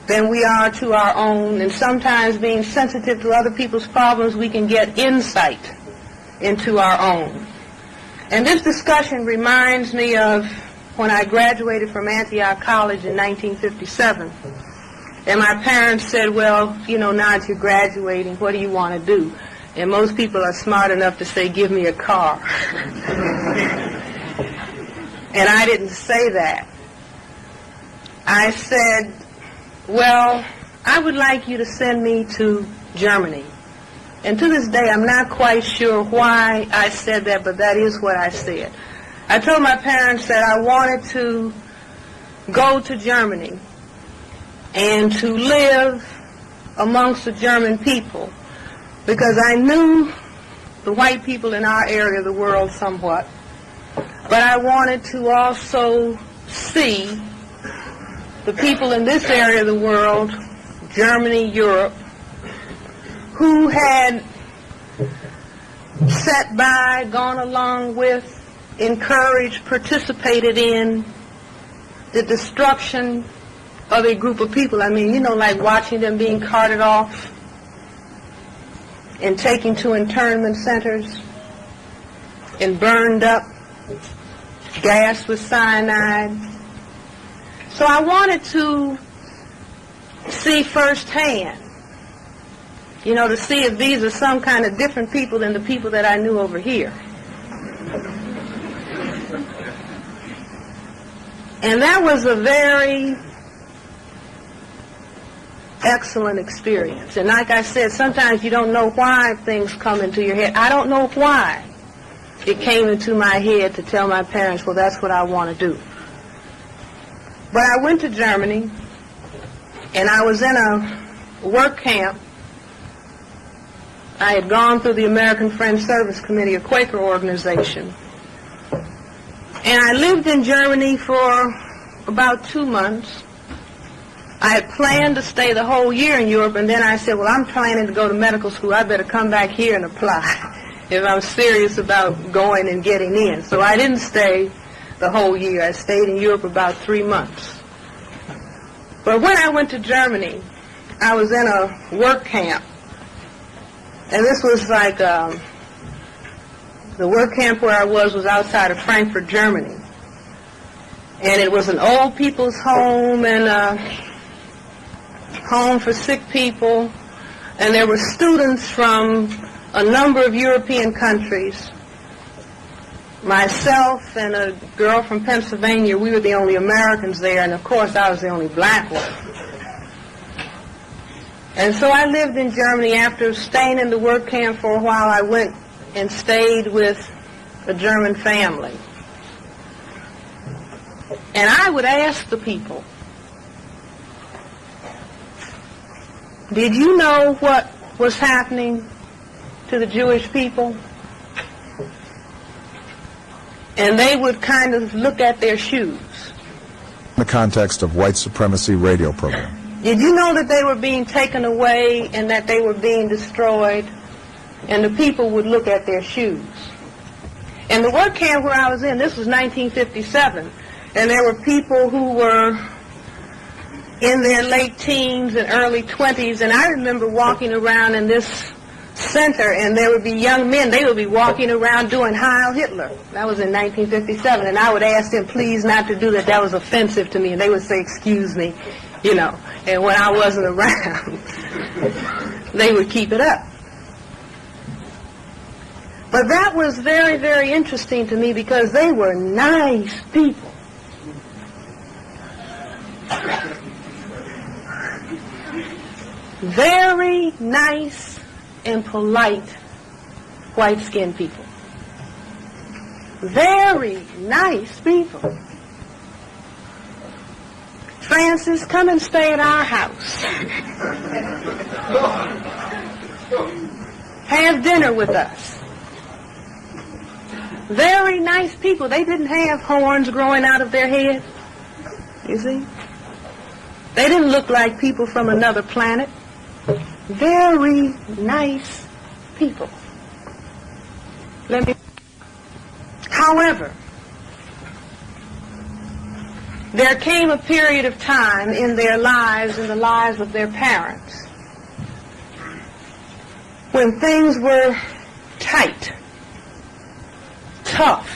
than we are to our own, and sometimes being sensitive to other people's problems, we can get insight into our own. And this discussion reminds me of when I graduated from Antioch College in 1957. And my parents said, well, you know, now that you're graduating, what do you want to do? And most people are smart enough to say, give me a car. And I didn't say that. I said, well, I would like you to send me to Germany. And to this day, I'm not quite sure why I said that, but that is what I said. I told my parents that I wanted to go to Germany and to live amongst the German people, because I knew the white people in our area of the world somewhat, but I wanted to also see the people in this area of the world, Germany, Europe, who had sat by, gone along with, encouraged, participated in the destruction of a group of people. I mean, you know, like watching them being carted off and taken to internment centers and burned up, gassed with cyanide. So I wanted to see firsthand, you know, to see if these are some kind of different people than the people that I knew over here. And that was a very excellent experience. And like I said, sometimes you don't know why things come into your head. I don't know why it came into my head to tell my parents, well, that's what I want to do. But I went to Germany, and I was in a work camp. I had gone through the American Friends Service Committee, a Quaker organization. And I lived in Germany for about 2 months. I had planned to stay the whole year in Europe, and then I said, well, I'm planning to go to medical school. I better come back here and apply if I'm serious about going and getting in. So I didn't stay the whole year. I stayed in Europe about 3 months. But when I went to Germany, I was in a work camp. And this was like, the work camp where I was outside of Frankfurt, Germany. And it was an old people's home and a home for sick people. And there were students from a number of European countries. Myself and a girl from Pennsylvania, we were the only Americans there, and of course I was the only black one. And so I lived in Germany. After staying in the work camp for a while, I went and stayed with a German family. And I would ask the people, did you know what was happening to the Jewish people? And they would kind of look at their shoes. In the context of white supremacy radio program. Did you know that they were being taken away and that they were being destroyed? And the people would look at their shoes. And the work camp where I was in, this was 1957, and there were people who were in their late teens and early 20s, and I remember walking around in this center, and there would be young men, they would be walking around doing Heil Hitler. That was in 1957, and I would ask them please not to do that. That was offensive to me, and they would say, excuse me, you know, and when I wasn't around, they would keep it up. But that was very, very interesting to me because they were nice people. Very nice and polite white-skinned people. Very nice people. Francis, come and stay at our house. Have dinner with us. Very nice people. They didn't have horns growing out of their head. You see? They didn't look like people from another planet. Very nice people. However, there came a period of time in their lives, in the lives of their parents, when things were tight, tough.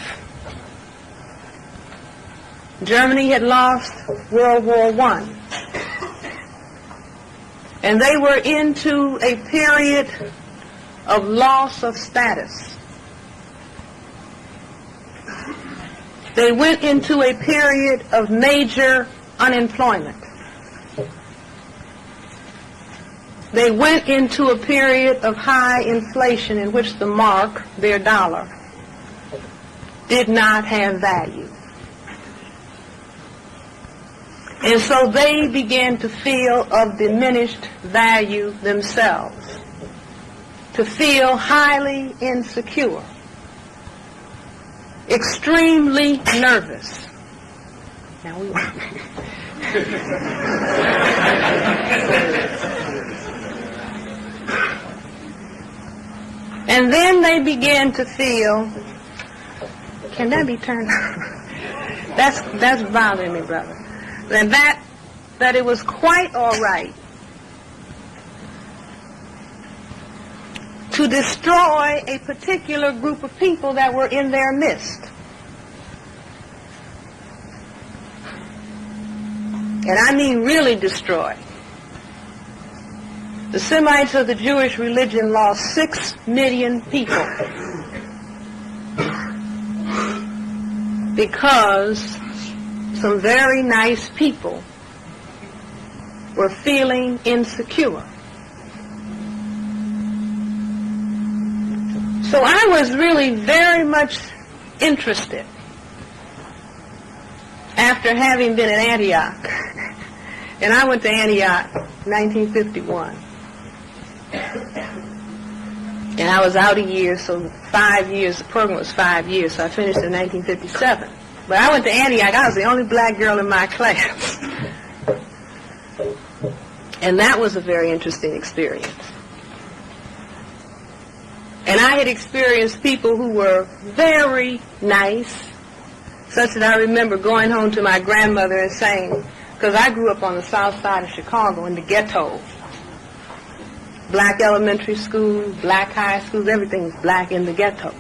Germany had lost World War I. And they were into a period of loss of status. They went into a period of major unemployment. They went into a period of high inflation in which the mark, their dollar, did not have value. And so they began to feel of diminished value themselves, to feel highly insecure, extremely nervous. Now we And then they began to feel, can that be turned on? That's bothering me, brother. And that it was quite all right to destroy a particular group of people that were in their midst. And I mean really destroy. The Semites of the Jewish religion lost 6 million people because some very nice people were feeling insecure. So I was really very much interested after having been in Antioch. And I went to Antioch in 1951. And I was out a year, so 5 years, the program was 5 years, so I finished in 1957. But I went to Antioch, I was the only black girl in my class. And that was a very interesting experience. And I had experienced people who were very nice, such that I remember going home to my grandmother and saying, because I grew up on the south side of Chicago in the ghetto. Black elementary schools, black high schools, everything was black in the ghetto.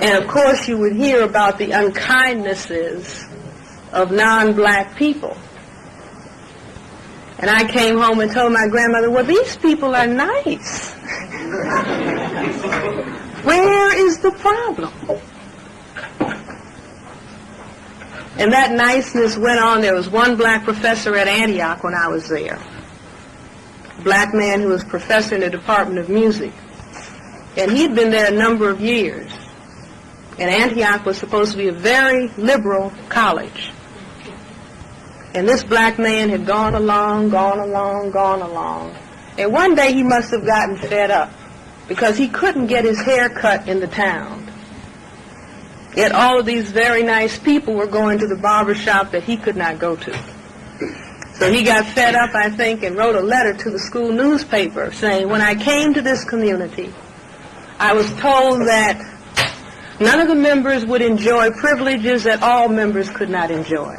And of course you would hear about the unkindnesses of non-black people. And I came home and told my grandmother, well, these people are nice. Where is the problem? And that niceness went on. There was one black professor at Antioch when I was there. A black man who was professor in the Department of Music. And he'd been there a number of years. And Antioch was supposed to be a very liberal college. And this black man had gone along. And one day he must have gotten fed up because he couldn't get his hair cut in the town. Yet all of these very nice people were going to the barber shop that he could not go to. So he got fed up, I think, and wrote a letter to the school newspaper saying, when I came to this community, I was told that none of the members would enjoy privileges that all members could not enjoy,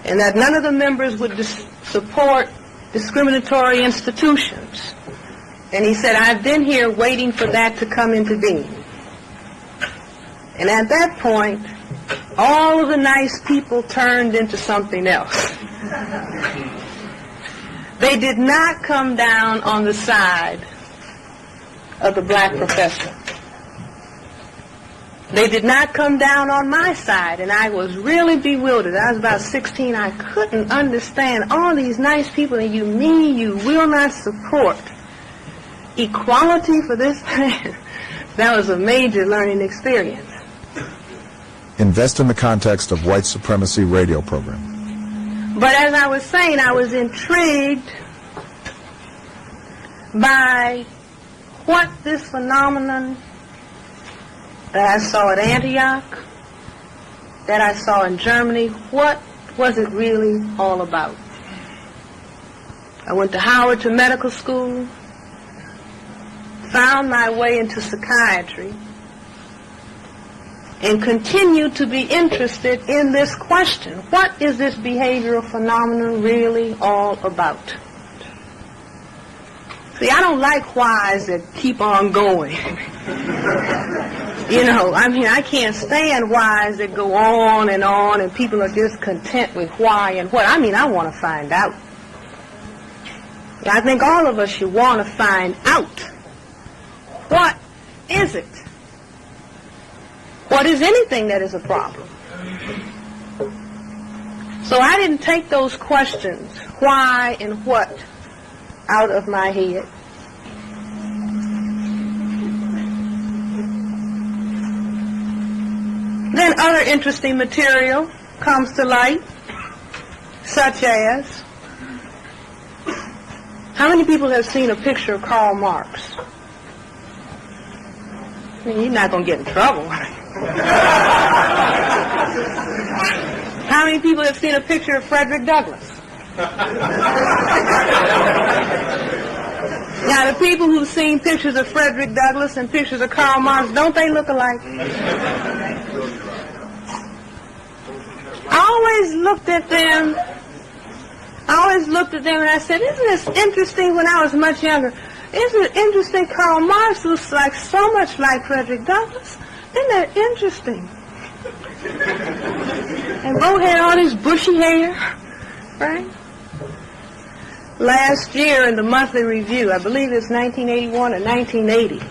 and that none of the members would support discriminatory institutions. And he said, I've been here waiting for that to come into being. And at that point, all of the nice people turned into something else. They did not come down on the side of the black professor. They did not come down on my side, and I was really bewildered. I was about 16. I couldn't understand all these nice people, and you mean you will not support equality for this man? That was a major learning experience. Invest in the Context of White Supremacy radio program. But as I was saying, I was intrigued by what this phenomenon that I saw at Antioch, that I saw in Germany, what was it really all about? I went to Howard to medical school, found my way into psychiatry, and continued to be interested in this question. What is this behavioral phenomenon really all about? See, I don't like whys that keep on going. You know, I mean, I can't stand whys that go on, and people are just content with why and what. I mean, I want to find out. I think all of us should want to find out. What is it? What is anything that is a problem? So I didn't take those questions, why and what, out of my head. Then other interesting material comes to light, such as, how many people have seen a picture of Karl Marx? I mean, you're not going to get in trouble. How many people have seen a picture of Frederick Douglass? Now, the people who've seen pictures of Frederick Douglass and pictures of Karl Marx, don't they look alike? I always looked at them and I said, isn't this interesting? When I was much younger, isn't it interesting Karl Marx looks like so much like Frederick Douglass? Isn't that interesting? And both had all this bushy hair, right? Last year in the monthly review, I believe it's 1981 or 1980,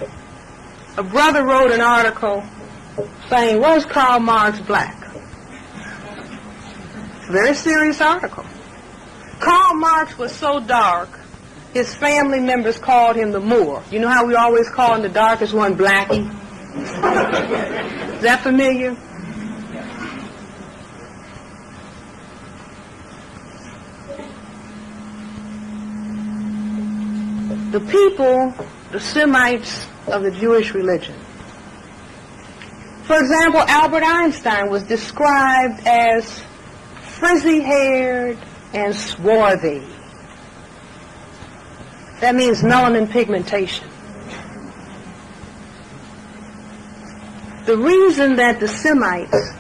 a brother wrote an article saying, was Karl Marx black? Very serious article. Karl Marx was so dark, his family members called him the Moor. You know how we always call him the darkest one, Blackie? Is that familiar? The people, the Semites of the Jewish religion. For example, Albert Einstein was described as frizzy-haired and swarthy. That means melanin pigmentation. The reason that the Semites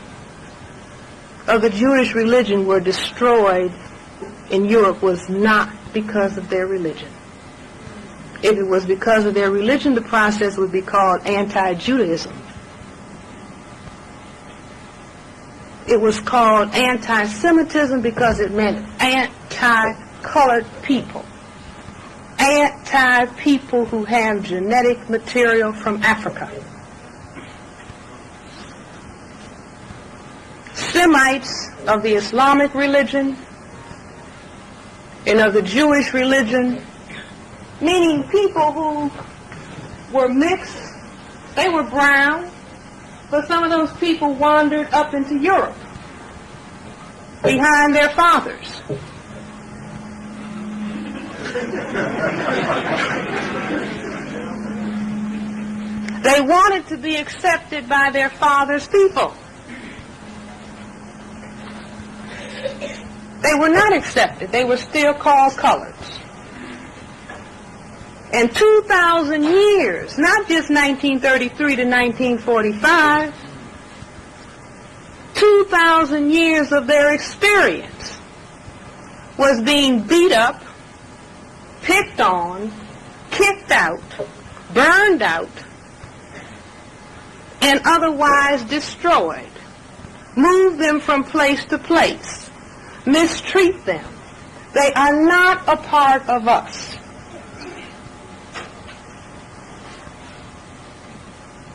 of the Jewish religion were destroyed in Europe was not because of their religion. If it was because of their religion, the process would be called anti-Judaism. It was called anti-Semitism because it meant anti-colored people. Anti-people who have genetic material from Africa. Semites of the Islamic religion and of the Jewish religion, meaning people who were mixed, they were brown, but some of those people wandered up into Europe behind their fathers. They wanted to be accepted by their father's people. They were not accepted. They were still called coloreds. And 2,000 years, not just 1933 to 1945, 2,000 years of their experience was being beat up, picked on, kicked out, burned out, and otherwise destroyed. Move them from place to place. Mistreat them. They are not a part of us.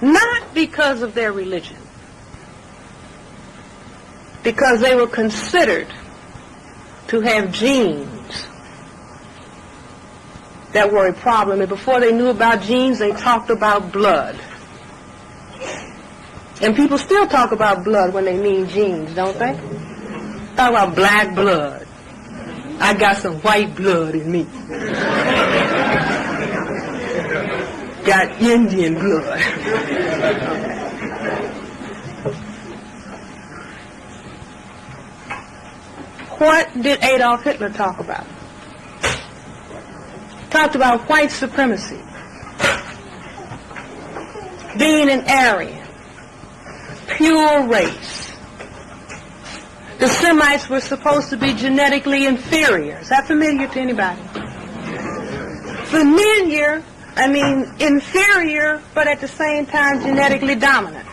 Not because of their religion. Because they were considered to have genes that were a problem. And before they knew about genes, they talked about blood. And people still talk about blood when they mean genes, don't they? Talk about black blood. I got some white blood in me. Got Indian blood. What did Adolf Hitler talk about? Talked about white supremacy. Being an Aryan. Pure race. The Semites were supposed to be genetically inferior. Is that familiar to anybody? Familiar, I mean inferior, but at the same time genetically dominant.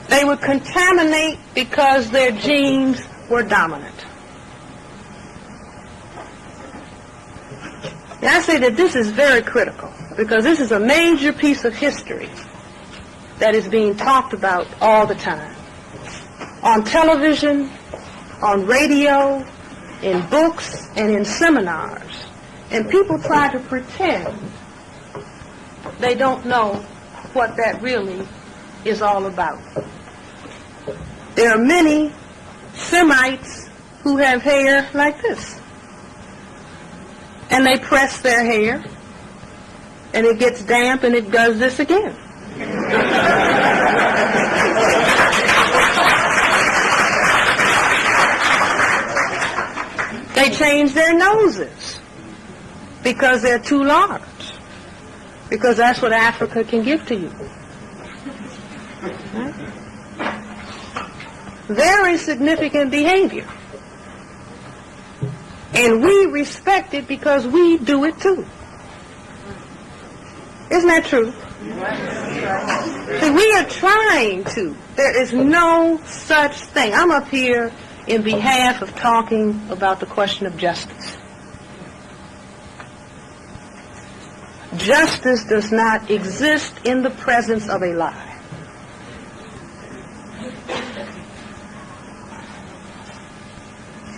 They would contaminate because their genes were dominant. And I say that this is very critical because this is a major piece of history that is being talked about all the time. On television, on radio, in books, and in seminars. And people try to pretend they don't know what that really is all about. There are many Semites who have hair like this. And they press their hair, and it gets damp, and it does this again. They change their noses because they're too large, because that's what Africa can give to you. Right? Very significant behavior. And we respect it because we do it too. Isn't that true? See, we are trying to. There is no such thing. I'm up here in behalf of talking about the question of justice. Justice does not exist in the presence of a lie.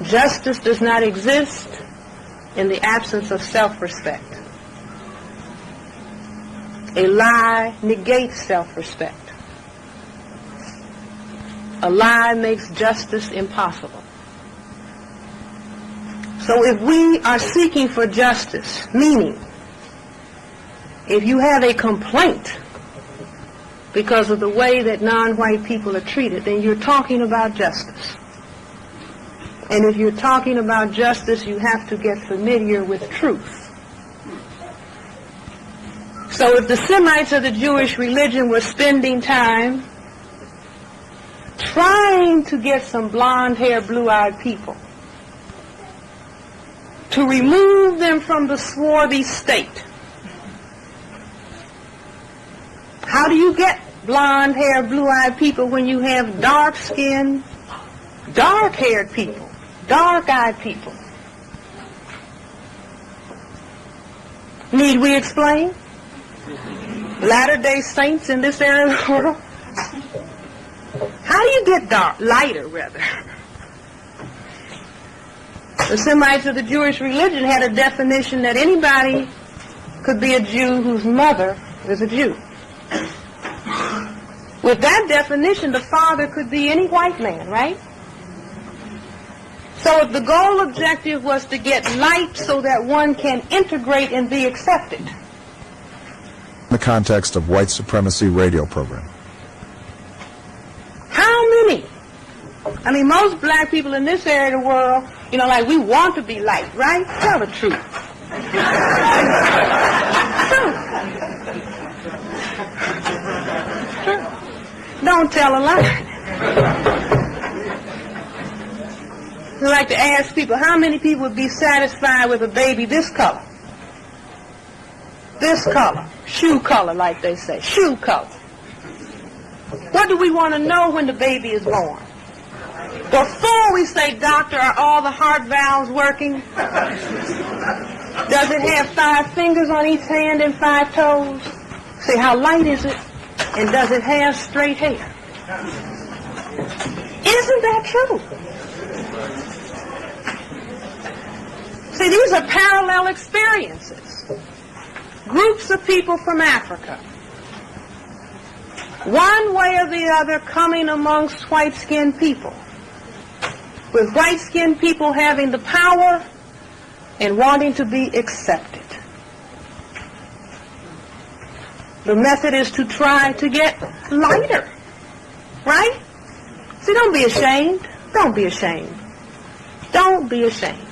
Justice does not exist in the absence of self-respect. A lie negates self-respect. A lie makes justice impossible. So if we are seeking for justice, meaning if you have a complaint because of the way that non-white people are treated, then you're talking about justice. And if you're talking about justice, you have to get familiar with truth. So if the Semites of the Jewish religion were spending time trying to get some blonde-haired, blue-eyed people to remove them from the swarthy state, how do you get blonde-haired, blue-eyed people when you have dark-skinned, dark-haired people? Dark-eyed people. Need we explain? Latter-day Saints in this area of the world? How do you get dark? Lighter, rather. The Semites of the Jewish religion had a definition that anybody could be a Jew whose mother is a Jew. With that definition, the father could be any white man, right? So if the goal objective was to get light so that one can integrate and be accepted. The Context of White Supremacy radio program. How many? I mean, most black people in this area of the world, like we want to be light, right? Tell the truth. Don't tell a lie. I like to ask people, how many people would be satisfied with a baby this color? This color. Shoe color, like they say. Shoe color. What do we want to know when the baby is born? Before we say, doctor, are all the heart valves working? Does it have 5 fingers on each hand and 5 toes? Say, how light is it? And does it have straight hair? Isn't that true? See, these are parallel experiences. Groups of people from Africa, one way or the other, coming amongst white-skinned people, with white-skinned people having the power and wanting to be accepted. The method is to try to get lighter, right? See, don't be ashamed. Don't be ashamed. Don't be ashamed.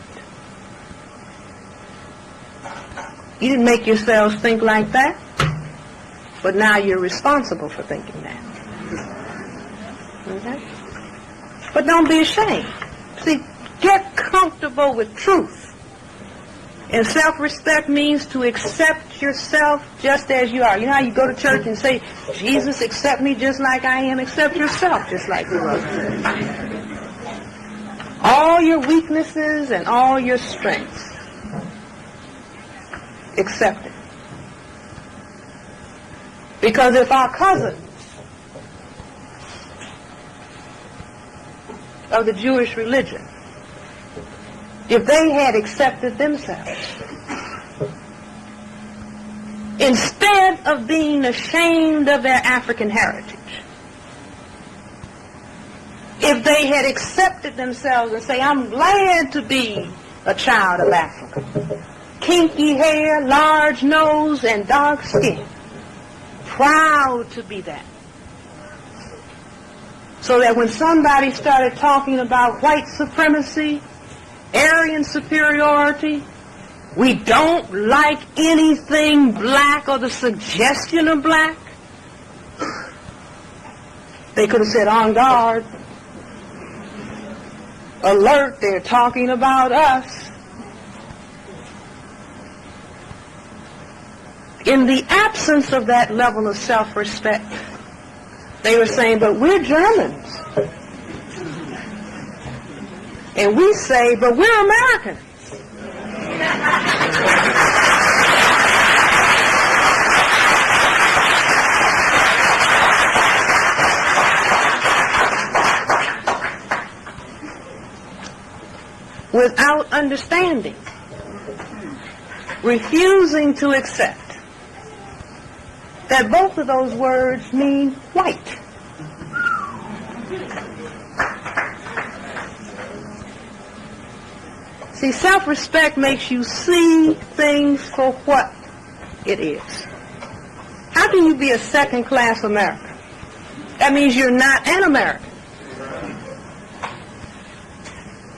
You didn't make yourselves think like that, but now you're responsible for thinking that. Okay? But don't be ashamed. See, get comfortable with truth. And self-respect means to accept yourself just as you are. You know how you go to church and say, Jesus, accept me just like I am. Accept yourself just like you are. All your weaknesses and all your strengths. Accept it. Because if our cousins of the Jewish religion, if they had accepted themselves, instead of being ashamed of their African heritage, if they had accepted themselves and say, I'm glad to be a child of Africa, kinky hair, large nose, and dark skin, proud to be that. So that when somebody started talking about white supremacy, Aryan superiority, we don't like anything black or the suggestion of black, they could have said, on guard, alert, they're talking about us. In the absence of that level of self-respect, they were saying, but we're Germans. And we say, but we're Americans. Without understanding, refusing to accept that both of those words mean white. See, self-respect makes you see things for what it is. How can you be a second-class American? That means you're not an American.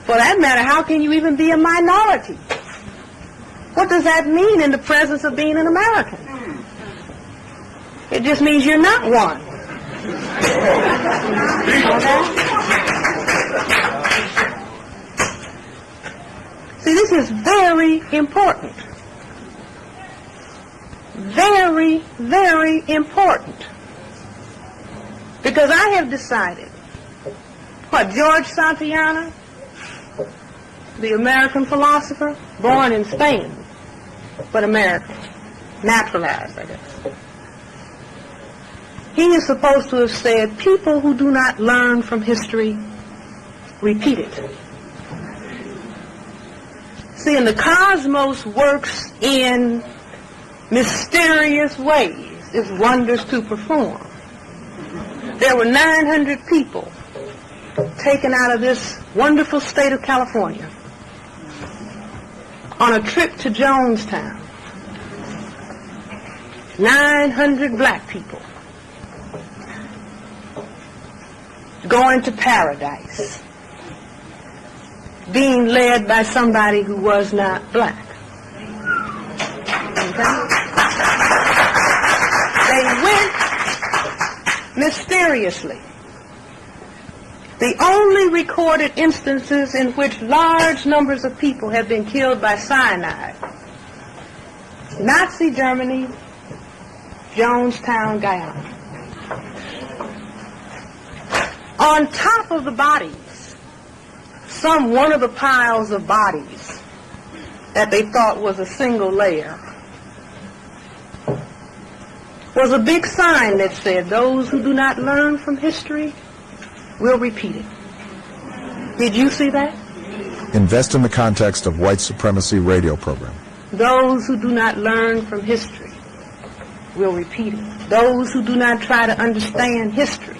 For that matter, how can you even be a minority? What does that mean in the presence of being an American? It just means you're not one. Okay? See, this is very important. Very, very important. Because I have decided, George Santayana, the American philosopher, born in Spain, but American, naturalized, I guess. He is supposed to have said, people who do not learn from history, repeat it. See, and the cosmos works in mysterious ways. It's wonders to perform. There were 900 people taken out of this wonderful state of California on a trip to Jonestown. 900 black people going to paradise, being led by somebody who was not black. hometown. They went mysteriously. The only recorded instances in which large numbers of people have been killed by cyanide: Nazi Germany, Jonestown, Guyana. On top of the bodies, one of the piles of bodies that they thought was a single layer was a big sign that said, "Those who do not learn from history will repeat it." Did you see that? Invest in the Context of White Supremacy radio program. Those who do not learn from history will repeat it. Those who do not try to understand history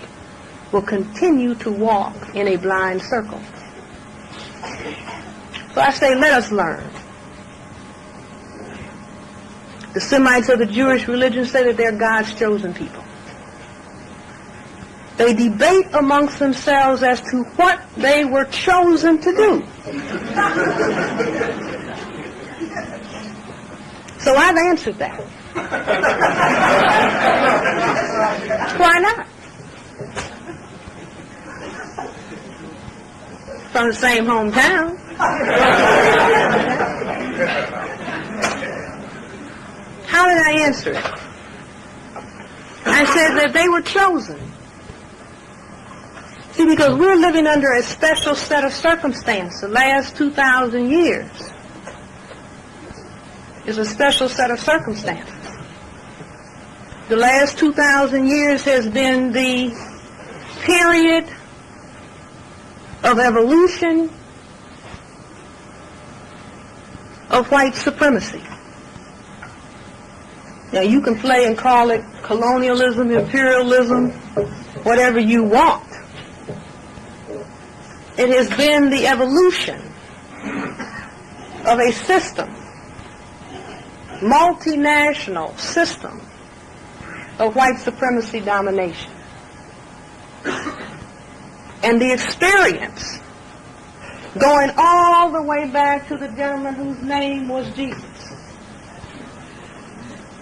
will continue to walk in a blind circle. So I say, let us learn. The Semites of the Jewish religion say that they're God's chosen people. They debate amongst themselves as to what they were chosen to do. So I've answered that. Why not? From the same hometown. How did I answer it? I said that they were chosen. See, because we're living under a special set of circumstances. The last 2,000 years is a special set of circumstances. The last 2,000 years has been the period of evolution of white supremacy. Now, you can play and call it colonialism, imperialism, whatever you want. It has been the evolution of a system, multinational system of white supremacy domination. And the experience, going all the way back to the gentleman whose name was Jesus.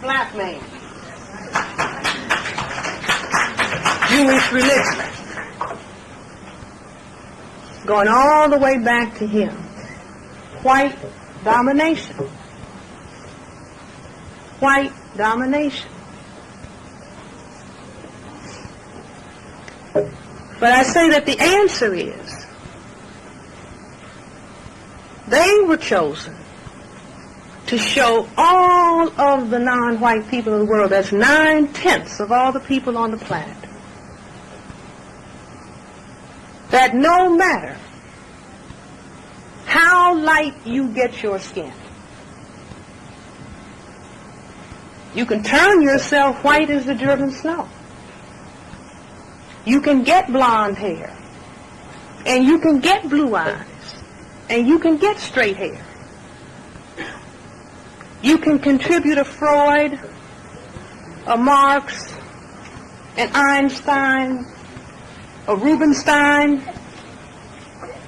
Black man. Jewish religion. Going all the way back to him. White domination. White domination. But I say that the answer is, they were chosen to show all of the non-white people in the world, that's 9/10 of all the people on the planet, that no matter how light you get your skin, you can turn yourself white as the driven snow. You can get blonde hair, and you can get blue eyes, and you can get straight hair. You can contribute a Freud, a Marx, an Einstein, a Rubinstein,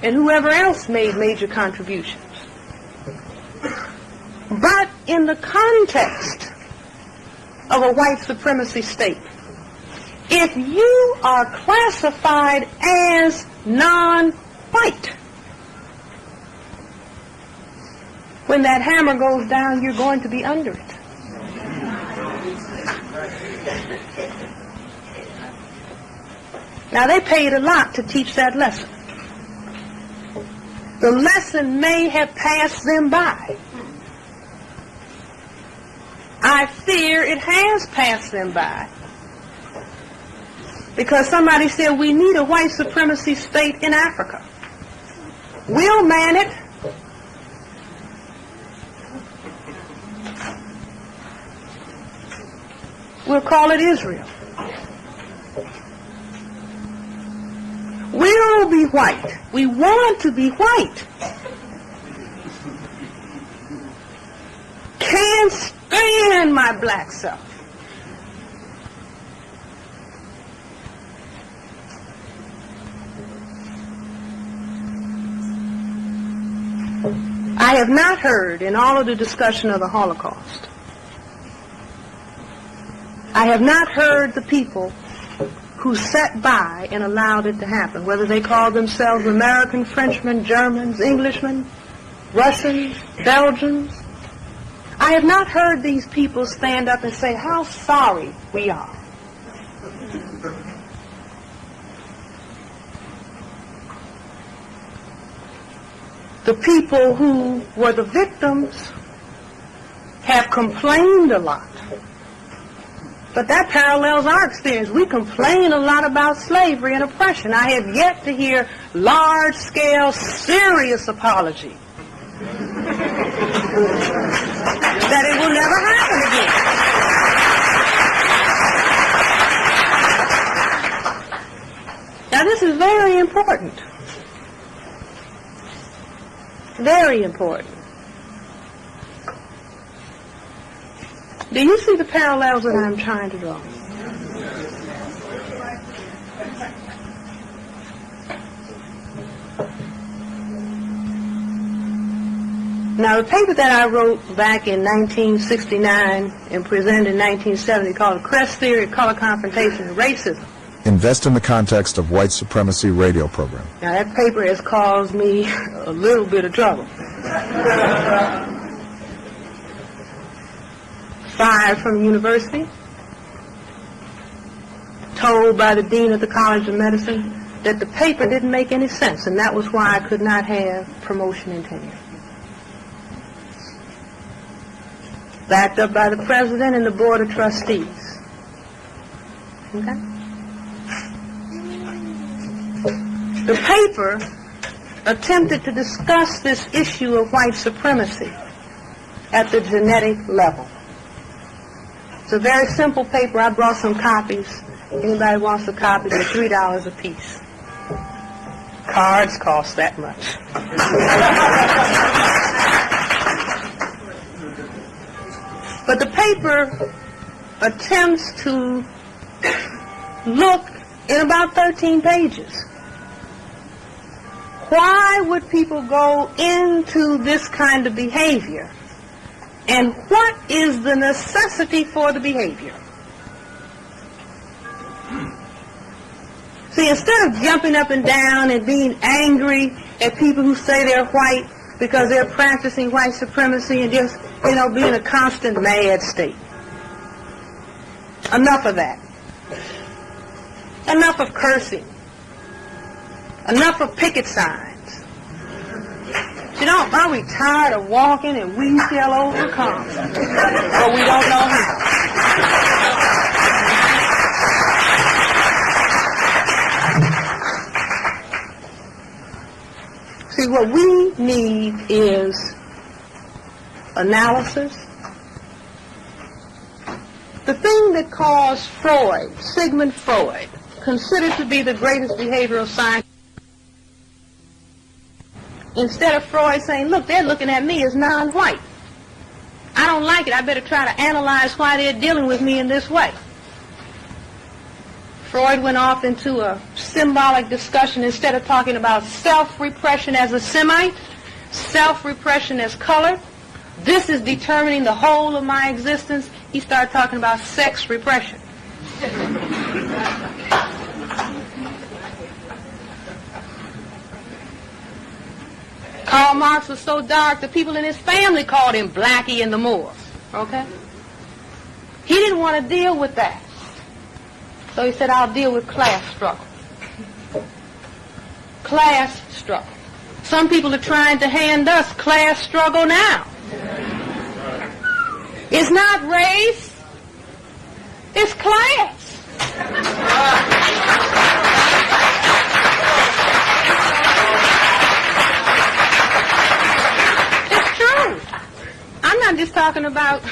and whoever else made major contributions. But in the context of a white supremacy state, if you are classified as non-white, when that hammer goes down, you're going to be under it. Now, they paid a lot to teach that lesson. The lesson may have passed them by. I fear it has passed them by. Because somebody said, we need a white supremacy state in Africa. We'll man it. We'll call it Israel. We'll be white. We want to be white. Can't stand my black self. I have not heard in all of the discussion of the Holocaust I have not heard the people who sat by and allowed it to happen, whether they called themselves American, Frenchmen, Germans, Englishmen, Russians, Belgians. I have not heard these people stand up and say how sorry we are. The people who were the victims have complained a lot. But that parallels our experience. We complain a lot about slavery and oppression. I have yet to hear large-scale, serious apology that it will never happen again. Now, this is very important. Very important. Do you see the parallels that I'm trying to draw? Now, the paper that I wrote back in 1969 and presented in 1970 called Cress Theory of Color Confrontation and Racism. Invest in the Context of White Supremacy radio program. Now, that paper has caused me a little bit of trouble. Fired from the university, told by the dean of the College of Medicine that the paper didn't make any sense, and that was why I could not have promotion and tenure. Backed up by the president and the board of trustees. Okay? The paper attempted to discuss this issue of white supremacy at the genetic level. It's a very simple paper. I brought some copies. Anybody wants a copy? They're $3 a piece. Cards cost that much. But the paper attempts to look in about 13 pages. Why would people go into this kind of behavior? And what is the necessity for the behavior? See, instead of jumping up and down and being angry at people who say they're white because they're practicing white supremacy and just, be in a constant mad state. Enough of that. Enough of cursing. Enough of picket signs. Are we tired of walking and we shall overcome? But we don't know how. See, what we need is analysis. The thing that caused Freud, Sigmund Freud, considered to be the greatest behavioral scientist, instead of Freud saying, look, they're looking at me as non-white. I don't like it. I better try to analyze why they're dealing with me in this way. Freud went off into a symbolic discussion. Instead of talking about self-repression as a Semite, self-repression as color, this is determining the whole of my existence, he started talking about sex repression. Karl Marx was so dark, the people in his family called him Blackie and the Moors. Okay? He didn't want to deal with that. So he said, I'll deal with class struggle. Class struggle. Some people are trying to hand us class struggle now. It's not race. It's class. It's true. I'm not just talking about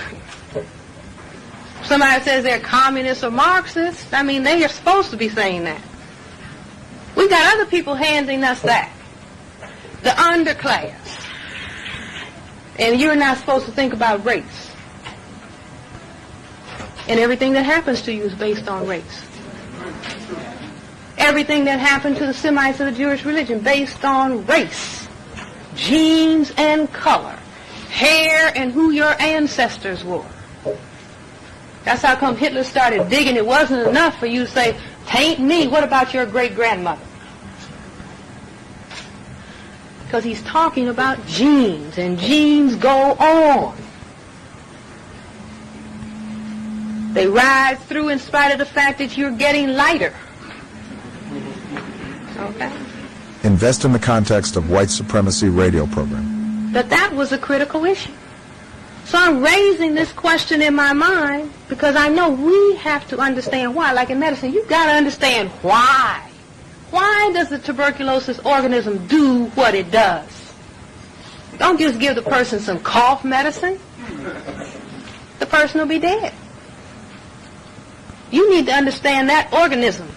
somebody says they're communists or Marxists. I mean, they are supposed to be saying that. We've got other people handing us that. The underclass. And you're not supposed to think about race. And everything that happens to you is based on race. Everything that happened to the Semites of the Jewish religion based on race. Genes and color. Hair and who your ancestors were. That's how come Hitler started digging. It wasn't enough for you to say, "Tain't me, what about your great-grandmother?" Because he's talking about genes, and genes go on. They ride through in spite of the fact that you're getting lighter. Okay? Invest in the Context of White Supremacy radio program. That was a critical issue. So I'm raising this question in my mind because I know we have to understand why. Like in medicine, you've got to understand why. Why does the tuberculosis organism do what it does? Don't just give the person some cough medicine. The person will be dead. You need to understand that organism,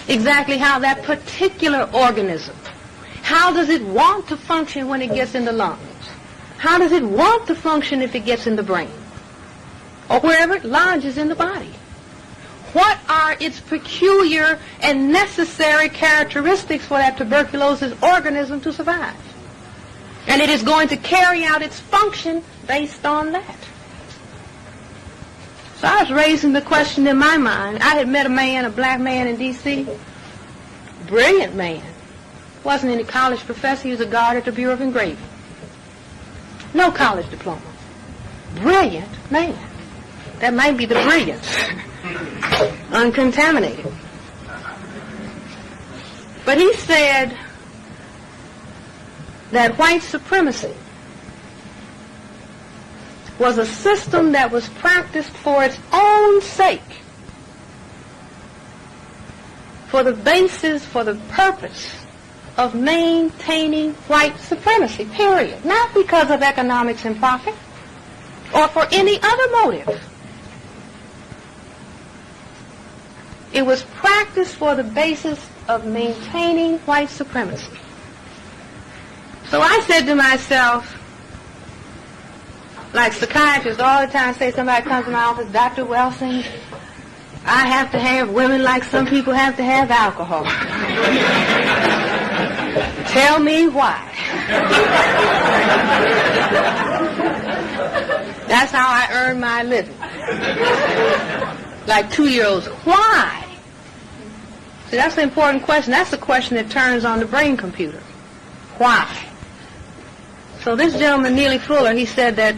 exactly how that particular organism, how does it want to function when it gets in the lungs? How does it want to function if it gets in the brain? Or wherever it lodges in the body? What are its peculiar and necessary characteristics for that tuberculosis organism to survive? And it is going to carry out its function based on that. So I was raising the question in my mind. I had met a man, a black man in D.C., brilliant man. Wasn't any college professor. He was a guard at the Bureau of Engraving. No college diploma. Brilliant man. That might be the brilliance. Uncontaminated. But he said that white supremacy was a system that was practiced for its own sake, for the basis, for the purpose of maintaining white supremacy, period. Not because of economics and profit, or for any other motive. It was practiced for the basis of maintaining white supremacy. So I said to myself, like psychiatrists all the time say, somebody comes to my office, Dr. Welsing, I have to have women like some people have to have alcohol. Tell me why. That's how I earn my living. Like 2-year-olds, why? See, that's the important question. That's the question that turns on the brain computer. Why? So this gentleman, Neely Fuller, he said that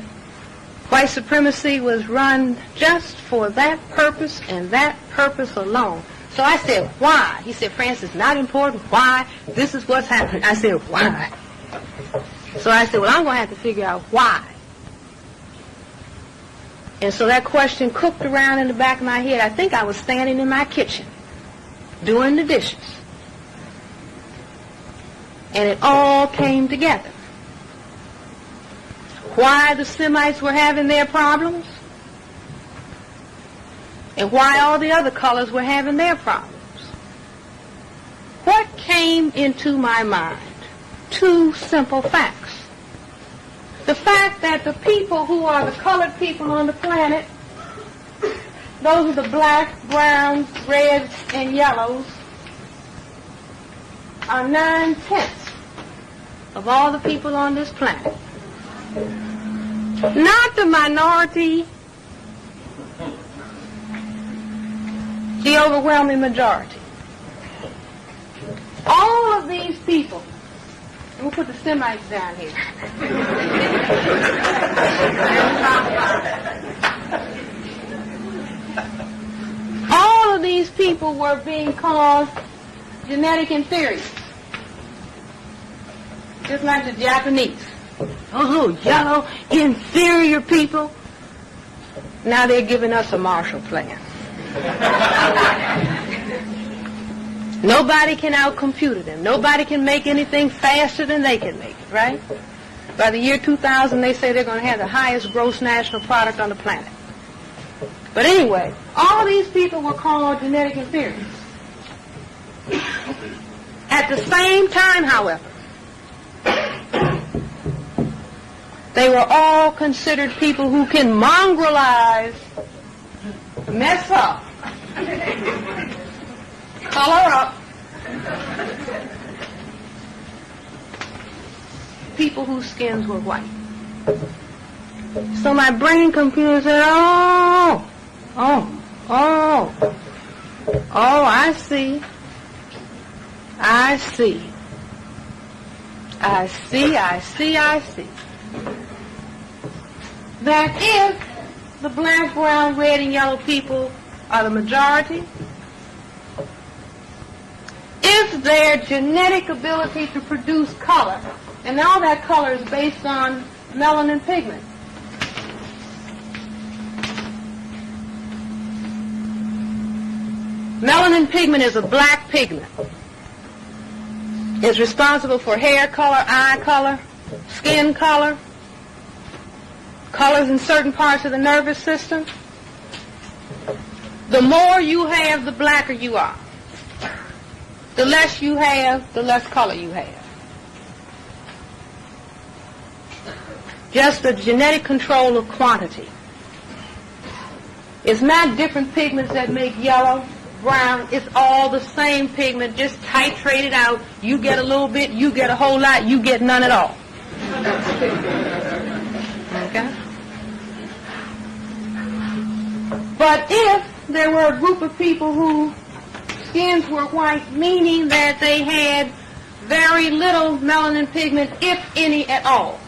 white supremacy was run just for that purpose and that purpose alone. So I said, why? He said, Francis, not important. Why? This is what's happening. I said, why? So I said, well, I'm going to have to figure out why. And so that question cooked around in the back of my head. I think I was standing in my kitchen doing the dishes. And it all came together. Why the Semites were having their problems, and why all the other colors were having their problems. What came into my mind? 2 simple facts. The fact that the people who are the colored people on the planet, those are the blacks, browns, reds, and yellows, are 9/10 of all the people on this planet. Not the minority, the overwhelming majority. All of these people, we'll put the Semites down here. All of these people were being called genetic inferiors, just like the Japanese. Those little yellow, inferior people. Now they're giving us a Marshall Plan. Nobody can outcomputer them. Nobody can make anything faster than they can make it, right? By the year 2000, they say they're going to have the highest gross national product on the planet. But anyway, all these people were called genetic inferiors. At the same time, however, they were all considered people who can mongrelize, mess up, color up, people whose skins were white. So my brain computer said, oh, Oh, I see. That if the black, brown, red, and yellow people are the majority, if their genetic ability to produce color, and all that color is based on melanin pigment. Melanin pigment is a black pigment. It's responsible for hair color, eye color, skin color, colors in certain parts of the nervous system. The more you have, the blacker you are. The less you have, the less color you have. Just the genetic control of quantity. It's not different pigments that make yellow, brown. It's all the same pigment, just titrated out. You get a little bit, you get a whole lot, you get none at all. Okay? But if there were a group of people whose skins were white, meaning that they had very little melanin pigment, if any at all,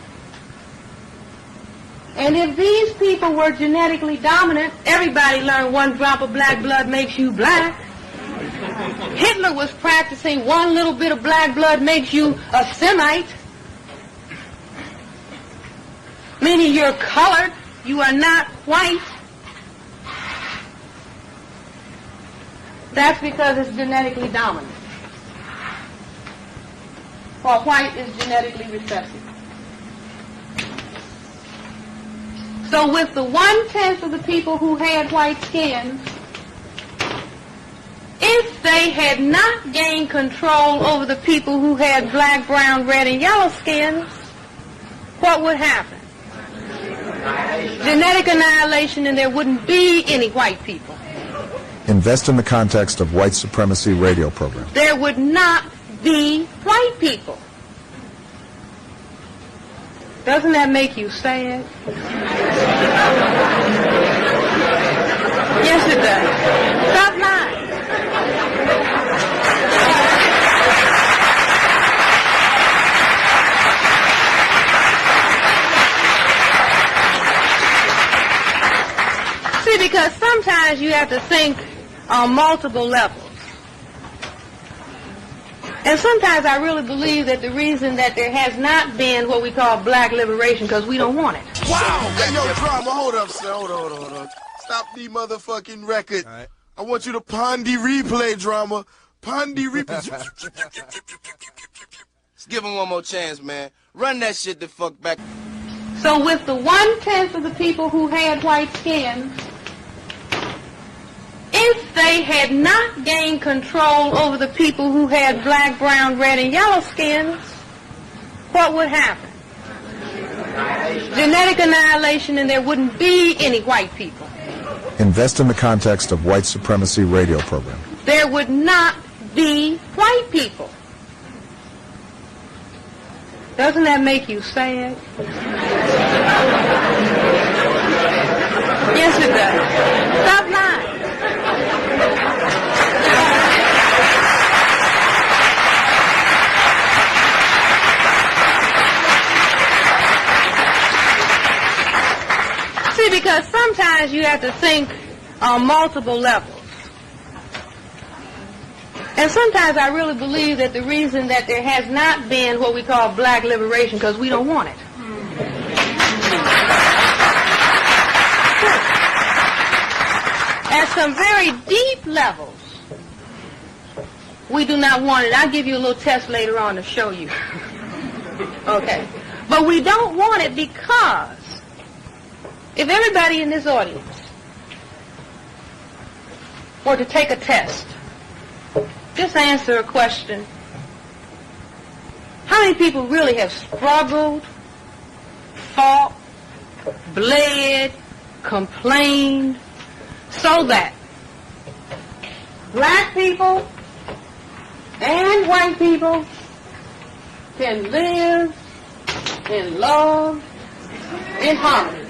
and if these people were genetically dominant, everybody learned one drop of black blood makes you black. Hitler was practicing one little bit of black blood makes you a Semite, meaning you're colored, you are not white. That's because it's genetically dominant. While white is genetically recessive. So with the 1/10 of the people who had white skin, if they had not gained control over the people who had black, brown, red, and yellow skins, what would happen? Genetic annihilation, and there wouldn't be any white people. Invest in the Context of White Supremacy radio program. There would not be white people. Doesn't that make you sad? Yes, it does. Stop lying. See, because sometimes you have to think on multiple levels. And sometimes I really believe that the reason that there has not been what we call black liberation, because we don't want it. Wow! Hey, yo, drama, hold up, sir. Hold on. Stop the motherfucking record. All right. I want you to pond the replay, drama. Pond the replay. Let's give him one more chance, man. Run that shit the fuck back. So with the 1/10 of the people who had white skin, if they had not gained control over the people who had black, brown, red, and yellow skins, what would happen? Genetic annihilation, and there wouldn't be any white people. Invest in the Context of White Supremacy radio program. There would not be white people. Doesn't that make you sad? Yes, it does. Stop lying. See, because sometimes you have to think on multiple levels. And sometimes I really believe that the reason that there has not been what we call black liberation, because we don't want it. At some very deep levels, we do not want it. I'll give you a little test later on to show you. Okay. But we don't want it because if everybody in this audience were to take a test, just answer a question. How many people really have struggled, fought, bled, complained, so that black people and white people can live and love in harmony?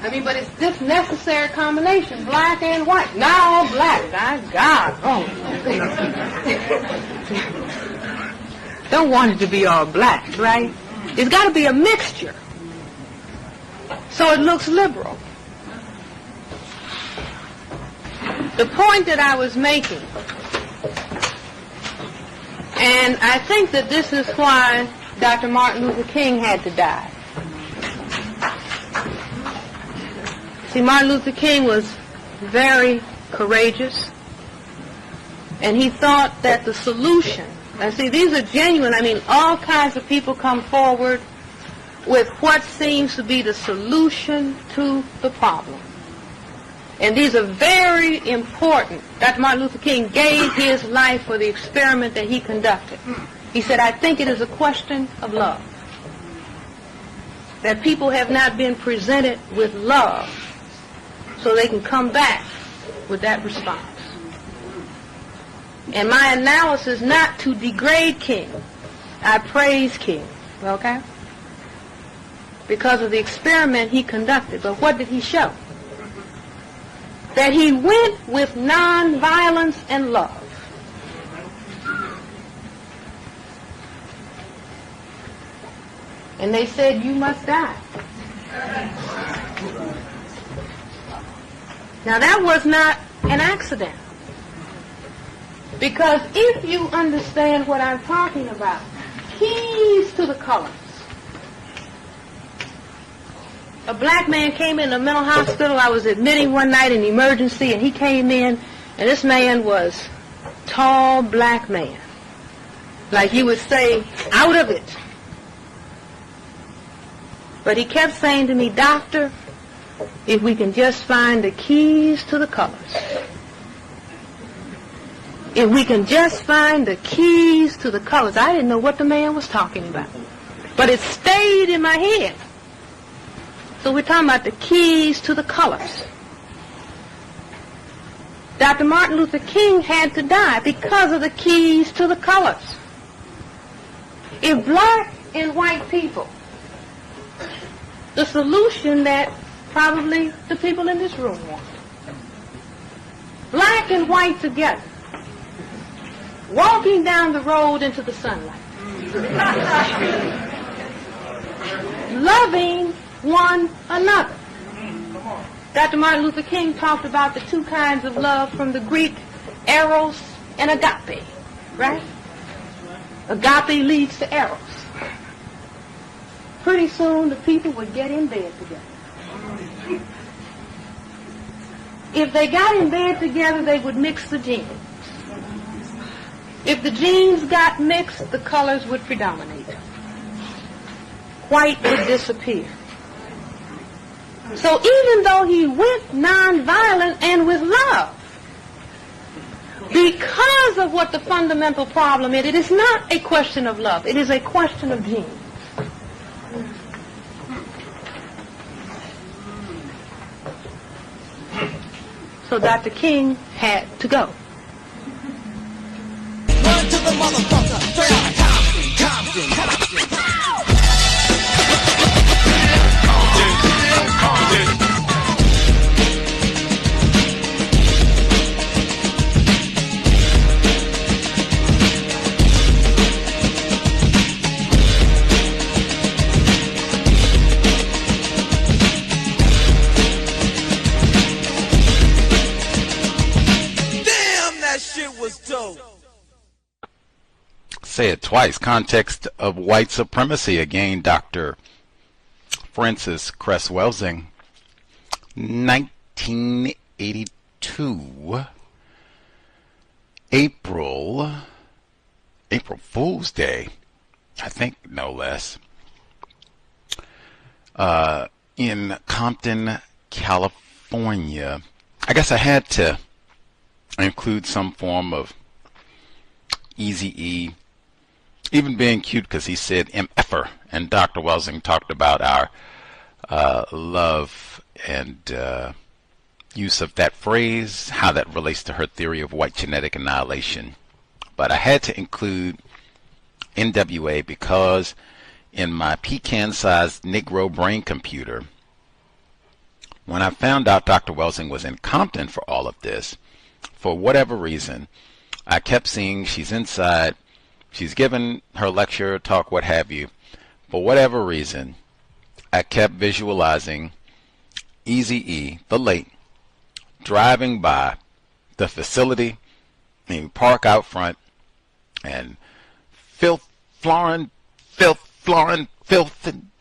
I mean, but it's this necessary combination, black and white. Not all black, my God. Oh. Don't want it to be all black, right? It's got to be a mixture. So it looks liberal. The point that I was making, and I think that this is why Dr. Martin Luther King had to die. See, Martin Luther King was very courageous, and he thought that the solution, and see, these are genuine, I mean, all kinds of people come forward with what seems to be the solution to the problem. And these are very important. Dr. Martin Luther King gave his life for the experiment that he conducted. He said, I think it is a question of love. That people have not been presented with love so they can come back with that response. And my analysis, not to degrade King, I praise King, okay? Because of the experiment he conducted. But what did he show? That he went with nonviolence and love. And they said, you must die. Now that was not an accident. Because if you understand what I'm talking about, keys to the colors. A black man came in a mental hospital. I was admitting one night in emergency, and he came in, and this man was tall black man. Like you would say, out of it. But he kept saying to me, Doctor, if we can just find the keys to the colors. If we can just find the keys to the colors. I didn't know what the man was talking about. But it stayed in my head. So we're talking about the keys to the colors. Dr. Martin Luther King had to die because of the keys to the colors. If black and white people, the solution that probably the people in this room want, black and white together, walking down the road into the sunlight, loving one another. Dr. Martin Luther King talked about the two kinds of love from the Greek, eros and agape, right? Agape leads to eros. Pretty soon the people would get in bed together. If they got in bed together, they would mix the genes. If the genes got mixed, the colors would predominate. White would disappear. So even though he went nonviolent and with love, because of what the fundamental problem is, it is not a question of love. It is a question of genes. So Dr. King had to go. Run to the motherfucker, straight out of Compton. Say it twice. Context of White Supremacy. Again, Dr. Francis Cress Welsing. 1982. April Fool's Day, I think, no less. In Compton, California. I guess I had to include some form of Eazy-E, even being cute because he said MFer, and Dr. Welsing talked about our love and use of that phrase, how that relates to her theory of white genetic annihilation. But I had to include NWA because in my pecan-sized Negro brain computer, when I found out Dr. Welsing was in Compton for all of this, for whatever reason, I kept seeing she's inside, she's given her lecture, talk, what have you. For whatever reason, I kept visualizing Eazy-E, the late, driving by the facility, and park out front, and filth, and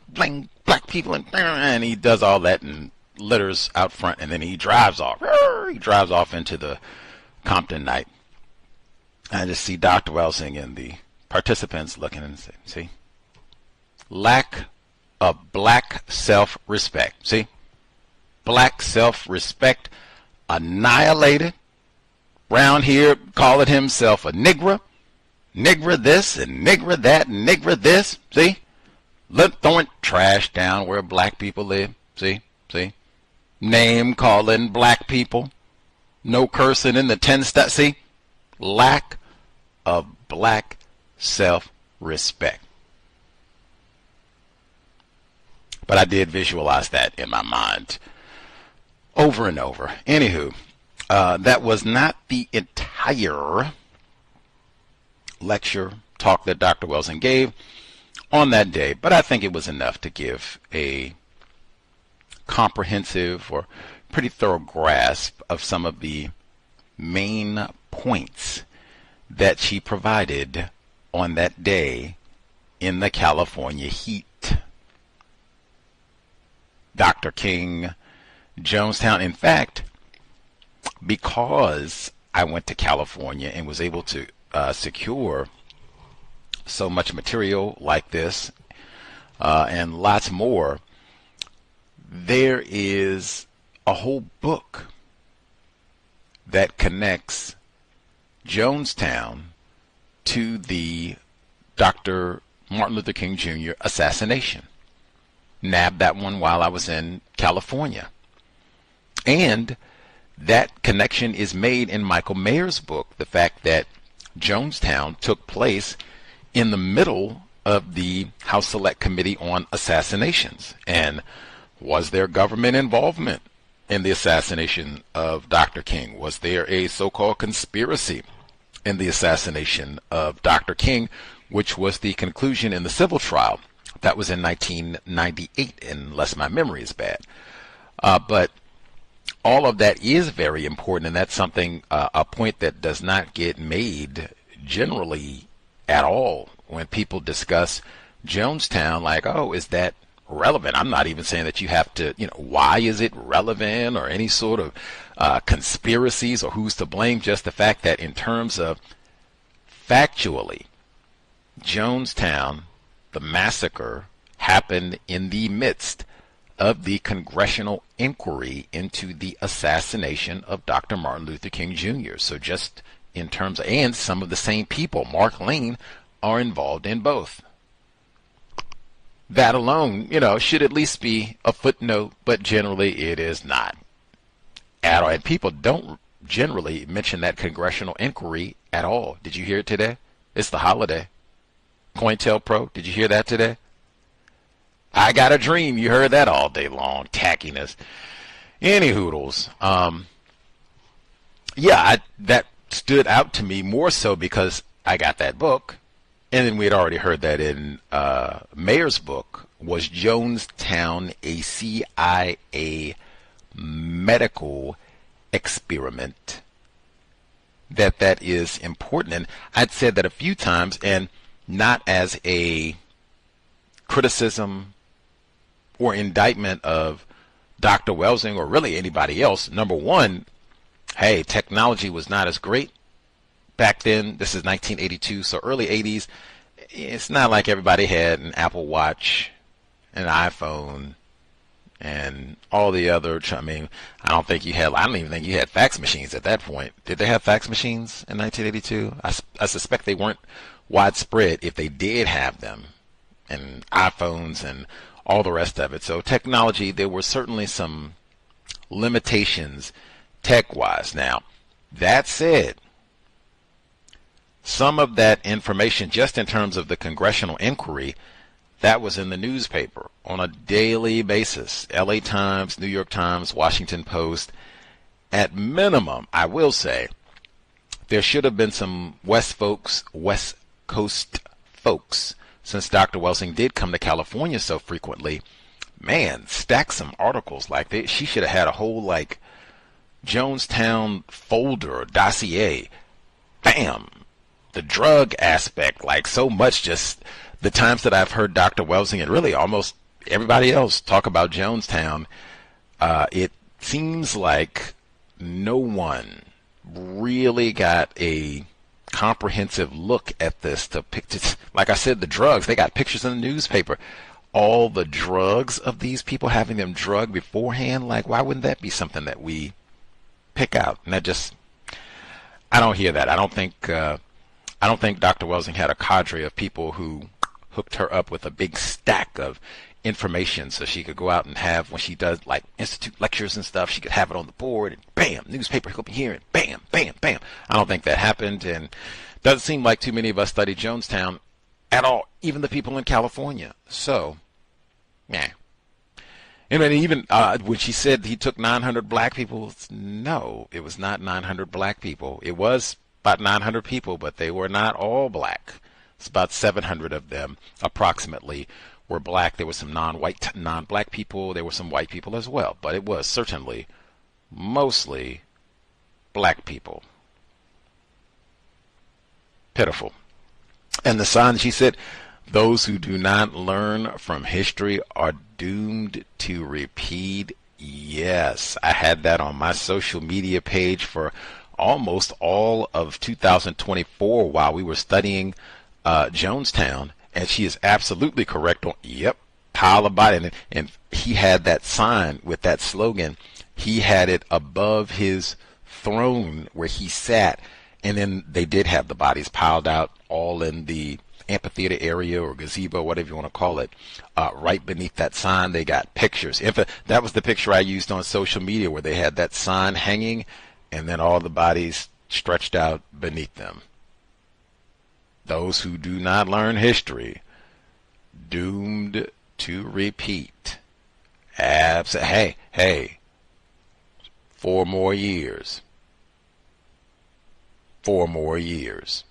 bling, black people, and he does all that and litters out front, and then he drives off. He drives off into the Compton night. I just see Dr. Welsing and the participants looking and say, see, lack of black self-respect. See, black self-respect annihilated. Round here calling himself a nigger this and nigger that and nigger this. See, throwing trash down where black people live. See, name calling black people. No cursing in the 10 steps. See, lack of black self-respect. But I did visualize that in my mind over and over. Anywho, that was not the entire lecture talk that Dr. Welsing gave on that day, but I think it was enough to give a comprehensive or pretty thorough grasp of some of the main points that she provided on that day in the California heat. Dr. King, Jonestown. In fact, because I went to California and was able to secure so much material like this and lots more, there is a whole book that connects Jonestown to the Dr. Martin Luther King Jr. assassination. Nabbed that one while I was in California. And that connection is made in Michael Mayer's book, the fact that Jonestown took place in the middle of the House Select Committee on Assassinations. And was there government involvement in the assassination of Dr. King? Was there a so-called conspiracy in the assassination of Dr. King, which was the conclusion in the civil trial? That was in 1998, unless my memory is bad. But all of that is very important, and that's something, a point that does not get made generally at all when people discuss Jonestown, like, oh, is that relevant? I'm not even saying that you have to, why is it relevant or any sort of conspiracies or who's to blame, just the fact that in terms of factually, Jonestown, the massacre, happened in the midst of the congressional inquiry into the assassination of Dr. Martin Luther King Jr. So just in terms of, and some of the same people, Mark Lane, are involved in both. That alone, should at least be a footnote, but generally it is not at all. And people don't generally mention that congressional inquiry at all. Did you hear it today? It's the holiday. COINTELPRO, did you hear that today? I got a dream. You heard that all day long. Tackiness. Any hoodles. That stood out to me more so because I got that book, and then we had already heard that in Mayer's book. Was Jonestown a CIA medical experiment? That is important, and I'd said that a few times, and not as a criticism or indictment of Dr. Welsing or really anybody else. Number one, hey, technology was not as great back then. This is 1982, so early 80s. It's not like everybody had an Apple Watch, an iPhone, and all the other. I mean, I don't even think you had fax machines at that point. Did they have fax machines in 1982? I suspect they weren't widespread if they did have them, and iPhones and all the rest of it. So technology, there were certainly some limitations tech-wise. Now, that said, some of that information, just in terms of the congressional inquiry, That was in the newspaper on a daily basis. LA Times, New York Times, Washington Post. At minimum, I will say, there should have been some West Coast folks, since Dr. Welsing did come to California so frequently, man, stack some articles like this. She should have had a whole, like, Jonestown folder or dossier. Bam! The drug aspect, like so much, just the times that I've heard Dr. Welsing and really almost everybody else talk about Jonestown, it seems like no one really got a comprehensive look at this. To pictures, like I said, the drugs, they got pictures in the newspaper. All the drugs of these people, having them drugged beforehand, like why wouldn't that be something that we pick out? And that just, I don't hear that. I don't think Dr. Welsing had a cadre of people who hooked her up with a big stack of information so she could go out and have, when she does like institute lectures and stuff, she could have it on the board and bam, newspaper go up here and bam, bam, bam. I don't think that happened, and doesn't seem like too many of us studied Jonestown at all, even the people in California. So, yeah. And then even when she said he took 900 black people, no, it was not 900 black people. It was about 900 people, but they were not all black. It's about 700 of them, approximately, were black. There were some non-black people. There were some white people as well, but it was certainly mostly black people. Pitiful. And the sign, she said, those who do not learn from history are doomed to repeat. Yes, I had that on my social media page for almost all of 2024 while we were studying Jonestown, and she is absolutely correct on, yep, pile of body. And he had that sign with that slogan. He had it above his throne where he sat, and then they did have the bodies piled out all in the amphitheater area or gazebo, whatever you want to call it. Right beneath that sign, they got pictures. That was the picture I used on social media, where they had that sign hanging and then all the bodies stretched out beneath them. Those who do not learn history, doomed to repeat. Hey, 4 more years. 4 more years.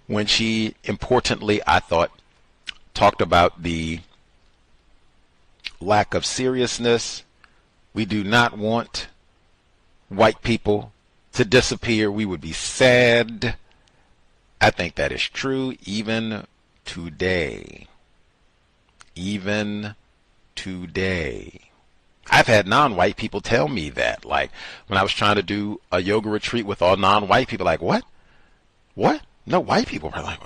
When she, importantly, I thought, talked about the lack of seriousness, we do not want white people to disappear. We would be sad. I think that is true even today. Even today. I've had non-white people tell me that. Like, when I was trying to do a yoga retreat with all non-white people, like, what? What? No, white people were like,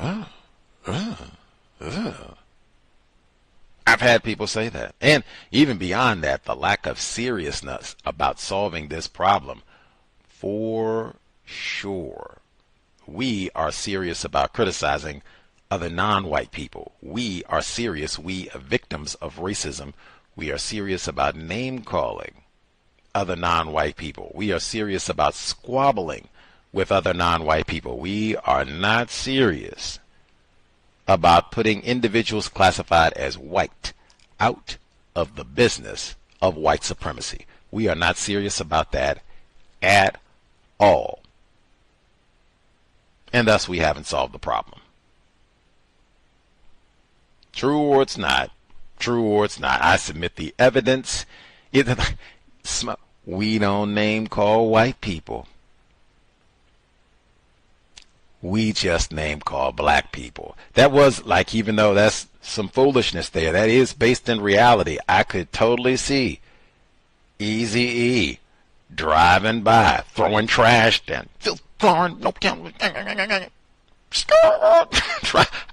I've had people say that. And even beyond that, the lack of seriousness about solving this problem. For sure. We are serious about criticizing other non-white people. We are serious, we victims of racism. We are serious about name-calling other non-white people. We are serious about squabbling with other non-white people. We are not serious about putting individuals classified as white out of the business of white supremacy. We are not serious about that at all. And thus we haven't solved the problem. True or it's not. True or it's not. I submit the evidence. We don't name call white people. We just name call black people. That was like, even though that's some foolishness there, that is based in reality. I could totally see Eazy-E driving by, throwing trash down,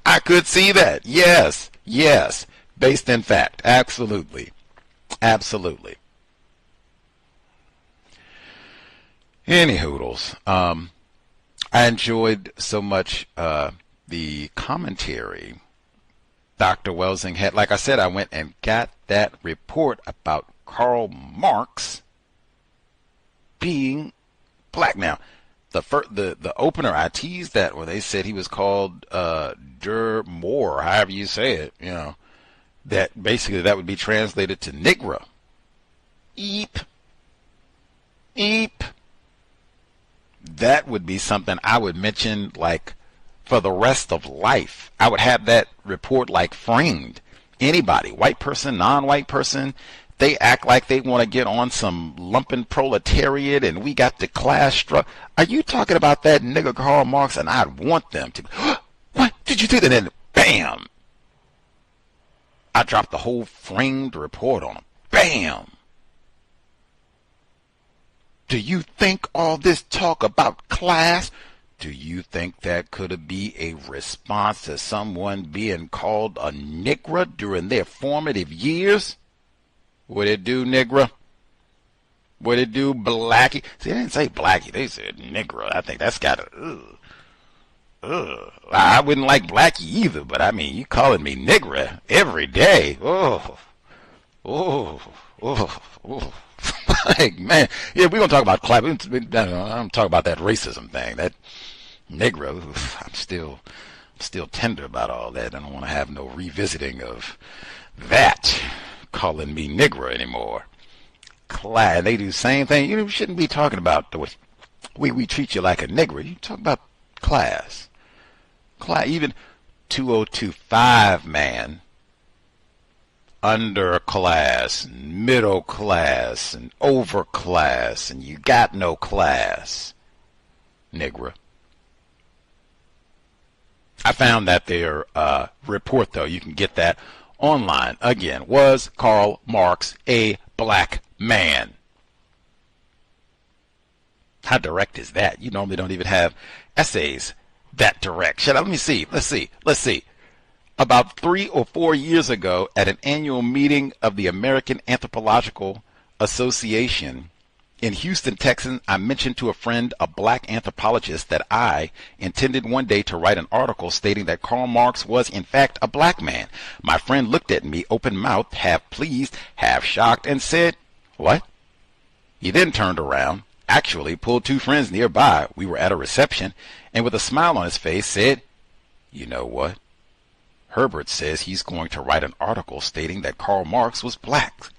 I could see that. Yes, yes, based in fact. Absolutely, absolutely. Any hoodles. I enjoyed so much the commentary Dr. Welsing had. Like I said, I went and got that report about Karl Marx being black. Now, the opener, I teased that where they said he was called Der Moor, however you say it, you know, that basically that would be translated to Negro. Eep. Eep. That would be something I would mention like for the rest of life. I would have that report like framed. Anybody, white person, non-white person, they act like they want to get on some lumpen proletariat and we got the class struck. Are you talking about that nigger Karl Marx? And I'd want them to, what did you do? And then bam, I dropped the whole framed report on them. Bam. Do you think all this talk about class, do you think that could be a response to someone being called a nigger during their formative years? What it do, nigger? What it do, blackie? See, they didn't say blackie, they said nigger. I think that's got a, I wouldn't like blackie either, but I mean, you calling me nigger every day. Oh. Like, man, yeah, we're gonna talk about class. I'm talking about that racism thing, that Negro. I'm still tender about all that. I don't want to have no revisiting of that, calling me Negro anymore. Class, they do the same thing. You shouldn't be talking about the way we treat you like a Negro. You talk about class. Class, even 2025 man. Underclass, middle class, and overclass, and you got no class, nigger. I found that their report, though, you can get that online. Again, was Karl Marx a black man? How direct is that? You normally don't even have essays that direct. Let me see. Let's see. About 3 or 4 years ago, at an annual meeting of the American Anthropological Association in Houston, Texas, I mentioned to a friend, a black anthropologist, that I intended one day to write an article stating that Karl Marx was in fact a black man. My friend looked at me open-mouthed, half pleased, half shocked, and said, "What?" He then turned around, actually pulled 2 friends nearby, we were at a reception, and with a smile on his face said, "You know what? Herbert says he's going to write an article stating that Karl Marx was black."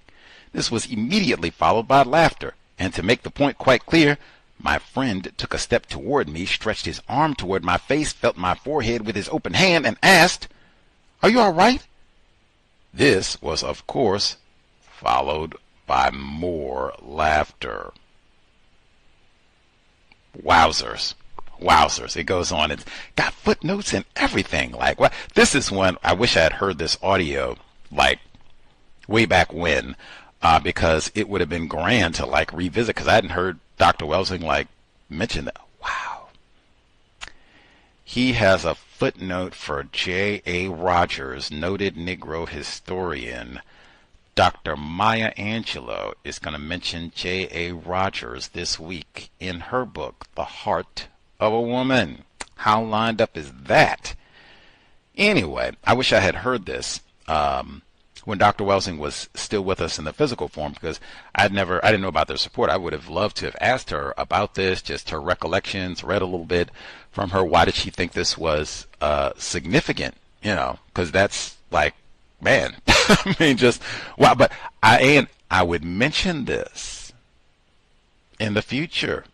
This was immediately followed by laughter, and to make the point quite clear, my friend took a step toward me, stretched his arm toward my face, felt my forehead with his open hand, and asked, "Are you all right?" This was, of course, followed by more laughter. Wowzers. It goes on. It's got footnotes and everything. Like, what? This is one, I wish I had heard this audio, like, way back when, because it would have been grand to, like, revisit, because I hadn't heard Dr. Welsing, like, mention that. Wow. He has a footnote for J.A. Rogers, noted Negro historian. Dr. Maya Angelou is going to mention J.A. Rogers this week in her book, The Heart of a Woman. How lined up is that? Anyway, I wish I had heard this when Dr. Welsing was still with us in the physical form, because I didn't know about their support. I would have loved to have asked her about this, just her recollections, read a little bit from her. Why did she think this was significant? You know, because that's like, man, I mean, just wow. But I would mention this in the future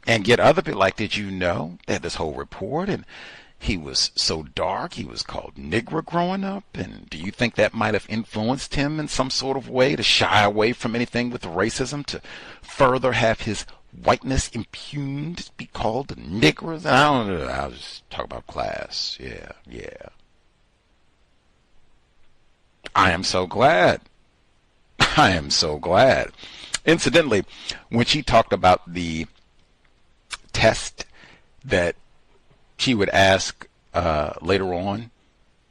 and get other people like, did you know that this whole report, and he was so dark, he was called Negro growing up, and do you think that might have influenced him in some sort of way to shy away from anything with racism, to further have his whiteness impugned, be called Negroes? I don't know, I'll just talk about class. Yeah. I am so glad. Incidentally, when she talked about the test that she would ask later on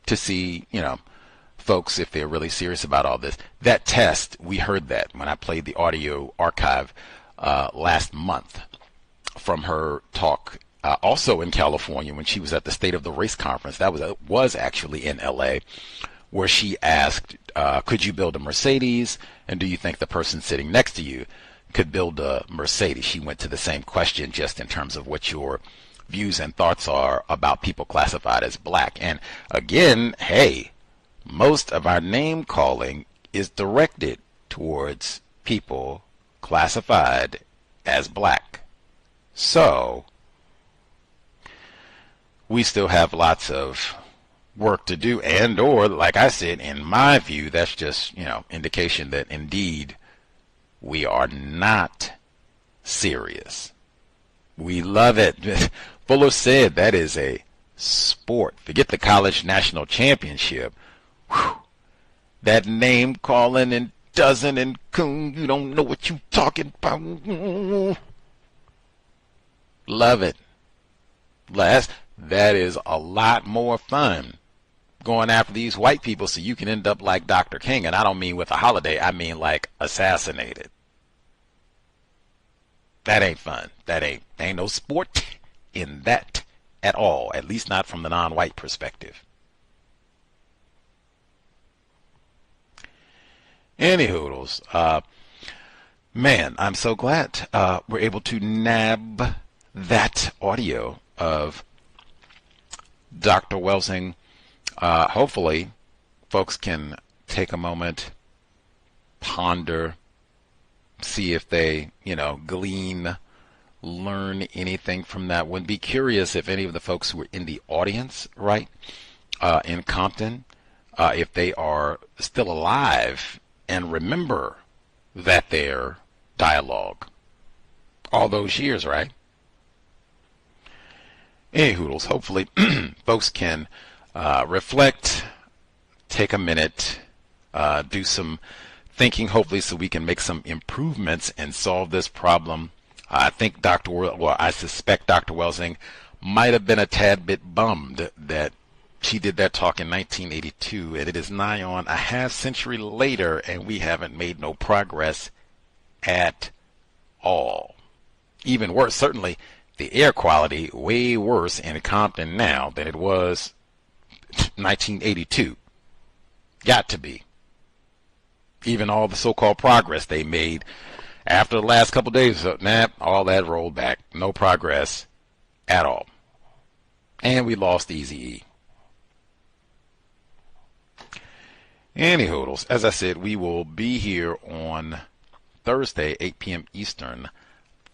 to see, folks, if they're really serious about all this, that test, we heard that when I played the audio archive last month from her talk, also in California, when she was at the State of the Race Conference. That was actually in L.A., where she asked, could you build a Mercedes, and do you think the person sitting next to you could build a Mercedes. She went to the same question just in terms of what your views and thoughts are about people classified as black. And again, hey, most of our name calling is directed towards people classified as black. So we still have lots of work to do, and or, like I said, in my view, that's just, indication that indeed we are not serious. We love it. Fuller said that is a sport. Forget the college national championship. Whew. That name calling and dozen and coon, you don't know what you talking about. Love it. That is a lot more fun going after these white people so you can end up like Dr. King. And I don't mean with a holiday, I mean like assassinated. That ain't fun. That ain't no sport in that at all, at least not from the non-white perspective. Anyhoodles, man, I'm so glad we're able to nab that audio of Dr. Welsing. Hopefully, folks can take a moment, ponder, see if they, glean, learn anything from that one. Be curious if any of the folks who were in the audience, right, in Compton, if they are still alive and remember that their dialogue all those years, right? Hoodles, hopefully folks can reflect, take a minute, do some thinking, hopefully, so we can make some improvements and solve this problem. I think I suspect Dr. Welsing might have been a tad bit bummed that she did that talk in 1982, and it is nigh on a half century later, and we haven't made no progress at all. Even worse, certainly, the air quality way worse in Compton now than it was 1982. Got to be. Even all the so-called progress they made after the last couple days, all that rolled back. No progress at all. And we lost Eazy-E. Anyhoodles, as I said, we will be here on Thursday, 8 p.m. Eastern,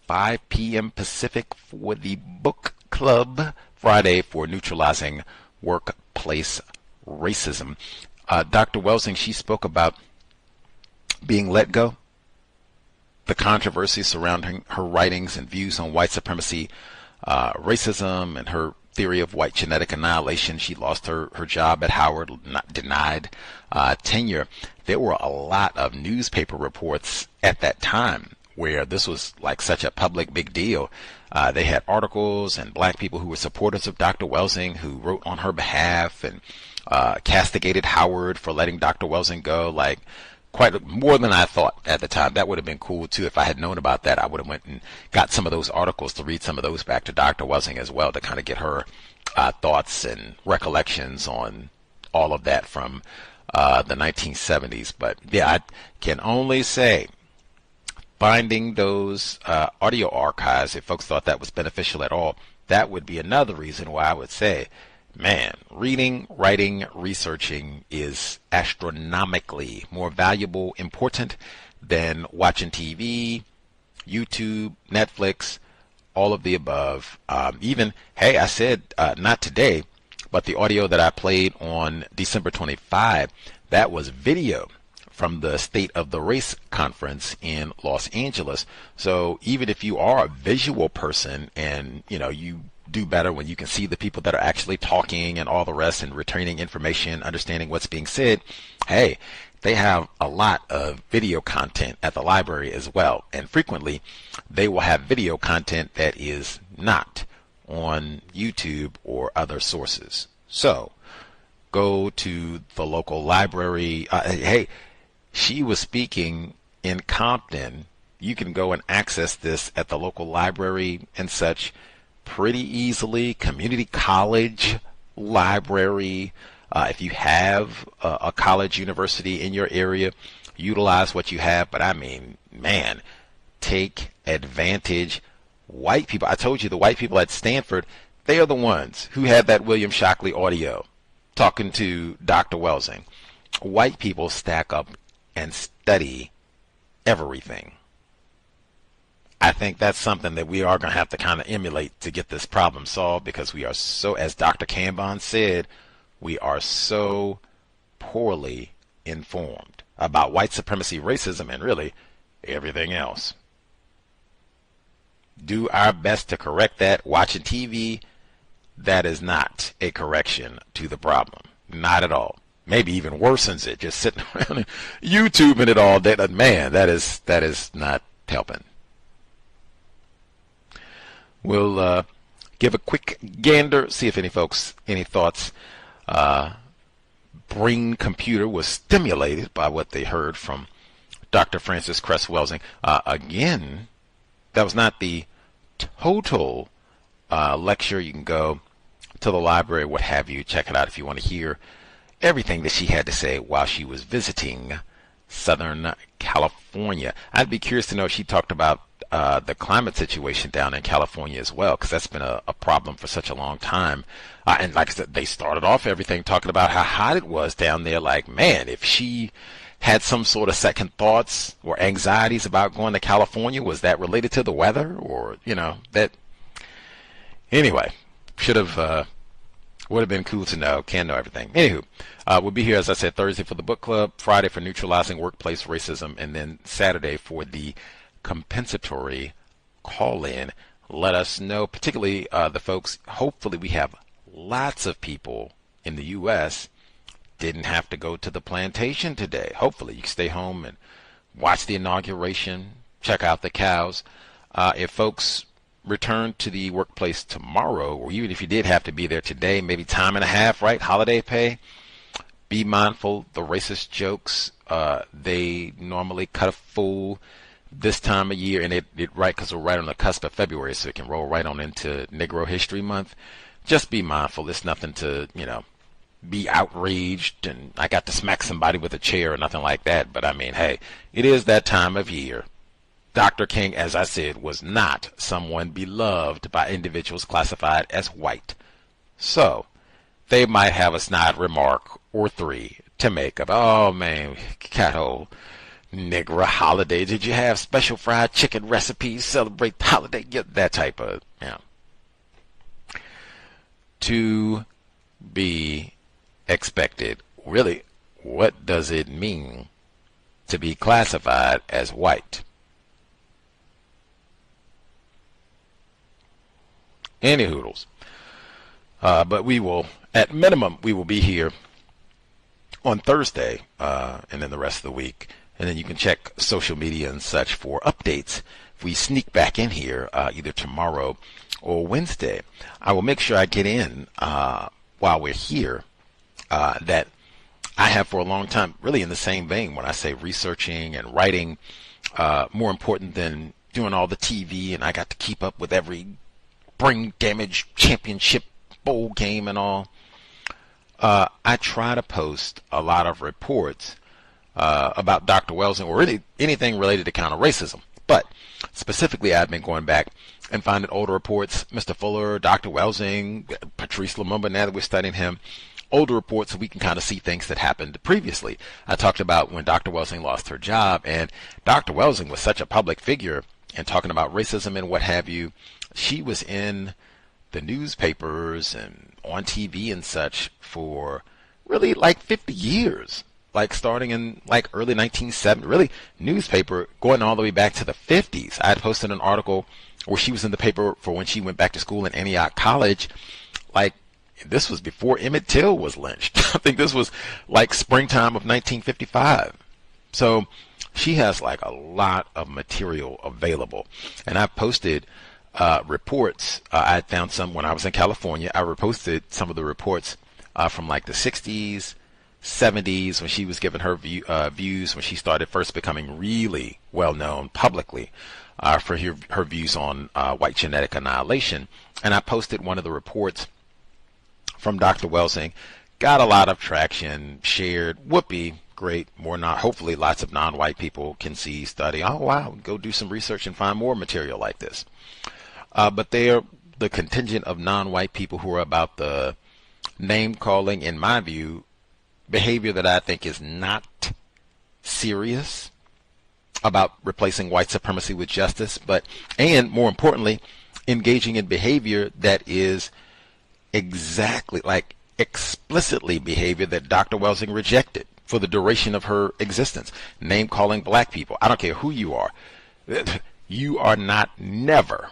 5 p.m. Pacific for the book club, Friday for neutralizing workplace racism. Dr. Welsing, she spoke about being let go, the controversy surrounding her writings and views on white supremacy, racism, and her theory of white genetic annihilation. She lost her job at Howard, denied tenure. There were a lot of newspaper reports at that time where this was like such a public big deal. They had articles and black people who were supporters of Dr. Welsing who wrote on her behalf and castigated Howard for letting Dr. Welsing go, like quite more than I thought at the time. That would have been cool too. If I had known about that, I would have went and got some of those articles to read some of those back to Dr. Welsing as well, to kind of get her thoughts and recollections on all of that from the 1970s. But yeah, I can only say finding those audio archives, if folks thought that was beneficial at all, that would be another reason why I would say, man, reading, writing, researching is astronomically more valuable, important than watching TV, YouTube, Netflix, all of the above. Even, hey, I said not today, but the audio that I played on December 25, that was video from the State of the Race conference in Los Angeles. So even if you are a visual person and, you do better when you can see the people that are actually talking and all the rest and returning information, understanding what's being said, hey, they have a lot of video content at the library as well. And frequently they will have video content that is not on YouTube or other sources. So go to the local library. Hey, she was speaking in Compton. You can go and access this at the local library and such pretty easily. Community college library. If you have a college, university in your area, utilize what you have. But I mean, man, take advantage. White people, I told you, the white people at Stanford, they are the ones who had that William Shockley audio talking to Dr. Welsing. White people stack up and study everything. I think that's something that we are going to have to kind of emulate to get this problem solved, because we are so, as Dr. Cambon said, we are so poorly informed about white supremacy, racism, and really everything else. Do our best to correct that. Watching TV, that is not a correction to the problem. Not at all. Maybe even worsens it. Just sitting around YouTubing it all day. Man, that is not helping. We'll give a quick gander, see if any folks, any thoughts. Brain computer was stimulated by what they heard from Dr. Francis Cress Welsing. Again, that was not the total lecture. You can go to the library, what have you, check it out if you want to hear everything that she had to say while she was visiting Southern California. I'd be curious to know if she talked about the climate situation down in California as well, because that's been a problem for such a long time. And like I said, they started off everything talking about how hot it was down there. Like, man, if she had some sort of second thoughts or anxieties about going to California, was that related to the weather? Or, you know, that, anyway, should have, would have been cool to know. Can't know everything. Anywho, we'll be here, as I said, Thursday for the book club, Friday for neutralizing workplace racism, and then Saturday for the compensatory call-in. Let us know, particularly the folks, hopefully we have lots of people in the U.S. didn't have to go to the plantation today. Hopefully you can stay home and watch the inauguration, check out the cows. If folks return to the workplace tomorrow, or even if you did have to be there today, maybe time and a half, right? Holiday pay. Be mindful, the racist jokes, they normally cut a fool this time of year, and it right, because we're right on the cusp of February, so it can roll right on into Negro History Month. Just be mindful. It's nothing to, you know, be outraged and I got to smack somebody with a chair or nothing like that. But I mean, hey, it is that time of year. Dr. King, as I said, was not someone beloved by individuals classified as white. So they might have a snide remark or three to make about, oh man, cat old Negro holiday. Did you have special fried chicken recipes? Celebrate the holiday? Get that type of, you know. To be expected. Really, what does it mean to be classified as white? Any hoodles. But we will, at minimum, we will be here on Thursday, and then the rest of the week. And then you can check social media and such for updates. If we sneak back in here either tomorrow or Wednesday, I will make sure I get in while we're here that I have for a long time, really in the same vein when I say researching and writing, more important than doing all the TV, and I got to keep up with every brain damage championship bowl game and all. I try to post a lot of reports about Dr. Welsing or really anything related to counter racism. But specifically, I've been going back and finding older reports, Mr. Fuller, Dr. Welsing, Patrice Lumumba, now that we're studying him, older reports so we can kind of see things that happened previously. I talked about when Dr. Welsing lost her job, and Dr. Welsing was such a public figure and talking about racism and what have you. She was in the newspapers and on TV and such for really like 50 years. Like starting in like early 1970, really newspaper going all the way back to the 50s. I had posted an article where she was in the paper for when she went back to school in Antioch College. Like this was before Emmett Till was lynched. I think this was like springtime of 1955. So she has like a lot of material available. And I posted reports. I found some when I was in California. I reposted some of the reports from like the 60s, 70s, when she was giving her views when she started first becoming really well known publicly for her views on white genetic annihilation. And I posted one of the reports from Dr. Welsing, got a lot of traction, shared, whoopee, great. Hopefully lots of non-white people can see, study. Oh, wow, go do some research and find more material like this. But they are the contingent of non-white people who are about the name-calling, in my view, behavior that I think is not serious about replacing white supremacy with justice, and more importantly, engaging in behavior that is exactly like explicitly behavior that Dr. Welsing rejected for the duration of her existence. Name calling black people. I don't care who you are. You are never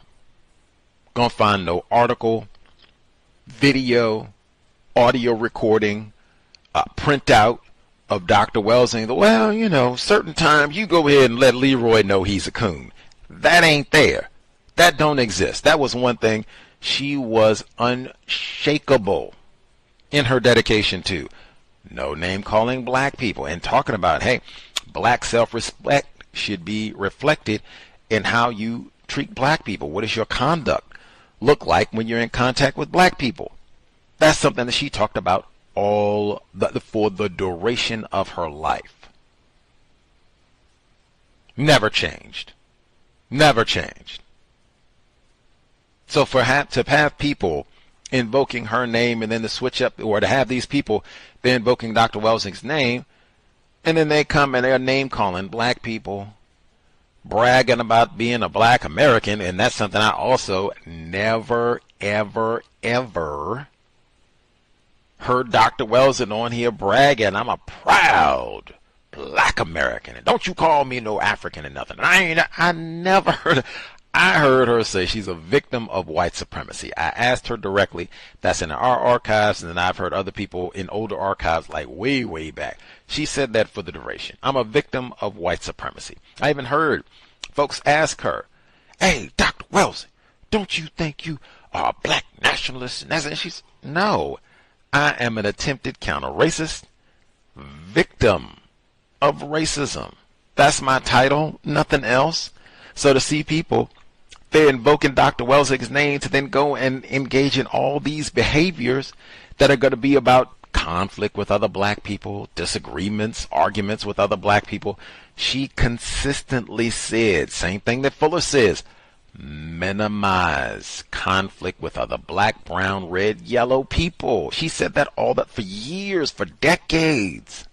gonna find no article, video, audio recording, printout of Dr. Welsing. Well, certain times you go ahead and let Leroy know he's a coon. That ain't there. That don't exist. That was one thing. She was unshakable in her dedication to no name calling black people and talking about, hey, black self-respect should be reflected in how you treat black people. What does your conduct look like when you're in contact with black people? That's something that she talked about for the duration of her life. Never changed. Never changed. So to have people invoking her name and then to switch up, or to have these people they're invoking Dr. Welsing's name, and then they come and they're name calling black people, bragging about being a black American, and that's something I also never, ever, ever heard Dr. Welsing on here bragging, I'm a proud black American, and don't you call me no African or nothing. I never heard. I heard her say she's a victim of white supremacy. I asked her directly. That's in our archives, and then I've heard other people in older archives, like way, way back. She said that for the duration. I'm a victim of white supremacy. I even heard folks ask her, hey, Dr. Welsing, don't you think you are a black nationalist? And she's, no, I am an attempted counter-racist, victim of racism. That's my title, nothing else. So to see people, they're invoking Dr. Welsing's name to then go and engage in all these behaviors that are going to be about conflict with other black people, disagreements, arguments with other black people. She consistently said, same thing that Fuller says, minimize conflict with other black, brown, red, yellow people. She said that for years, for decades.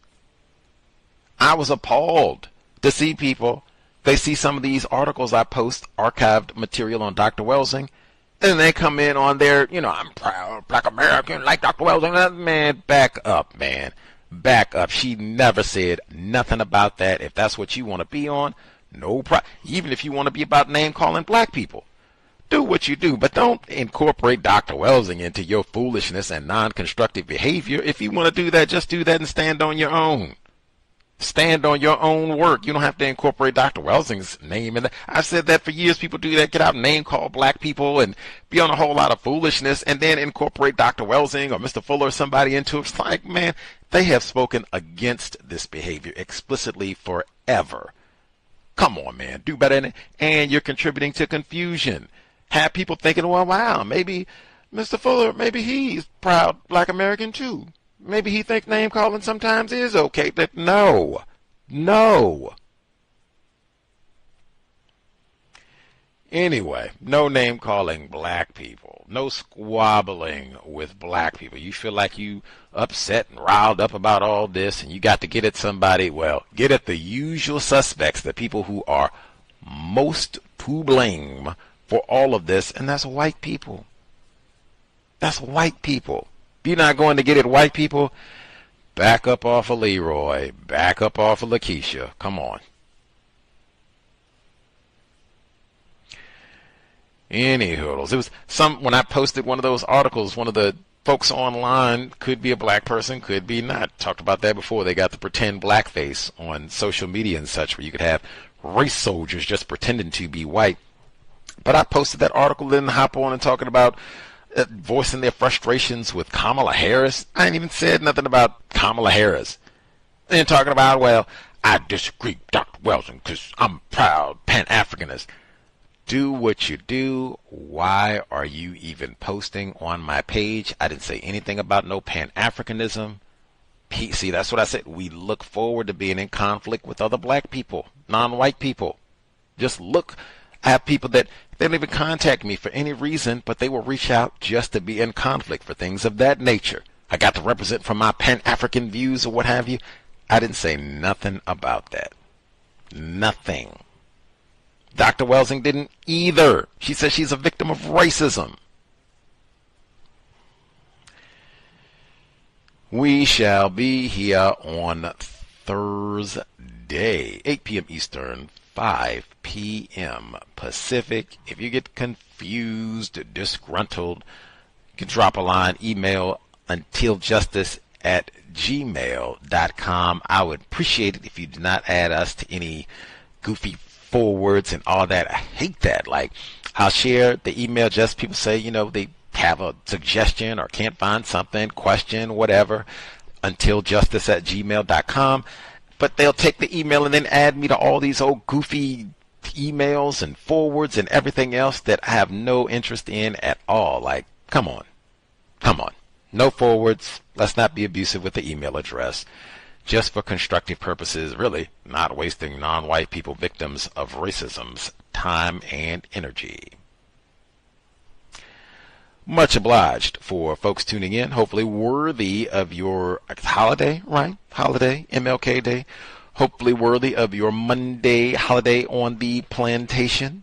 I was appalled to see people. They see some of these articles I post, archived material on Dr. Welsing, and they come in on their, I'm proud black American like Dr. Welsing. Man, back up, man. Back up. She never said nothing about that. If that's what you want to be on, no problem. Even if you want to be about name calling black people, do what you do, but don't incorporate Dr. Welsing into your foolishness and non-constructive behavior. If you want to do that, just do that and stand on your own. Stand on your own work. You don't have to incorporate Dr. Welsing's name. And I've said that for years. People do that. Get out and name call black people and be on a whole lot of foolishness and then incorporate Dr. Welsing or Mr. Fuller or somebody into it. It's like, man, they have spoken against this behavior explicitly forever. Come on, man. Do better. And you're contributing to confusion. Have people thinking, well, wow, maybe Mr. Fuller, maybe he's proud black American too. Maybe he thinks name calling sometimes is okay. But no. Anyway, no name calling black people. No squabbling with black people. You feel like you upset and riled up about all this and you got to get at somebody. Well, get at the usual suspects, the people who are most to blame for all of this, and that's white people. That's white people. If you're not going to get at white people, back up off of Leroy. Back up off of Lakeisha. Come on. Any hurdles. It was when I posted one of those articles, one of the folks online, could be a black person, could be not. Talked about that before. They got the pretend blackface on social media and such, where you could have race soldiers just pretending to be white. But I posted that article, then hop on and talking about voicing their frustrations with Kamala Harris. I ain't even said nothing about Kamala Harris. And talking about, well, I disagree with Dr. Welsing because I'm proud Pan-Africanist. Do what you do. Why are you even posting on my page? I didn't say anything about no Pan-Africanism. See, that's what I said. We look forward to being in conflict with other black people, non-white people. Just look. I have people that they don't even contact me for any reason, but they will reach out just to be in conflict for things of that nature. I got to represent from my Pan-African views or what have you. I didn't say nothing about that. Nothing. Dr. Welsing didn't either. She says she's a victim of racism. We shall be here on Thursday, 8 p.m. Eastern, 5 p.m. Pacific. If you get confused, disgruntled, you can drop a line, email untiljustice@gmail.com. I would appreciate it if you do not add us to any goofy forwards and all that. I hate that. Like, I'll share the email, just people say, you know, they have a suggestion or can't find something, question, whatever, untiljustice@gmail.com. But they'll take the email and then add me to all these old goofy emails and forwards and everything else that I have no interest in at all. Like, come on. Come on. No forwards. Let's not be abusive with the email address. Just for constructive purposes, really, not wasting non-white people, victims of racism's time and energy. Much obliged for folks tuning in. Hopefully worthy of your holiday, right? Holiday, MLK Day. Hopefully worthy of your Monday holiday on the plantation.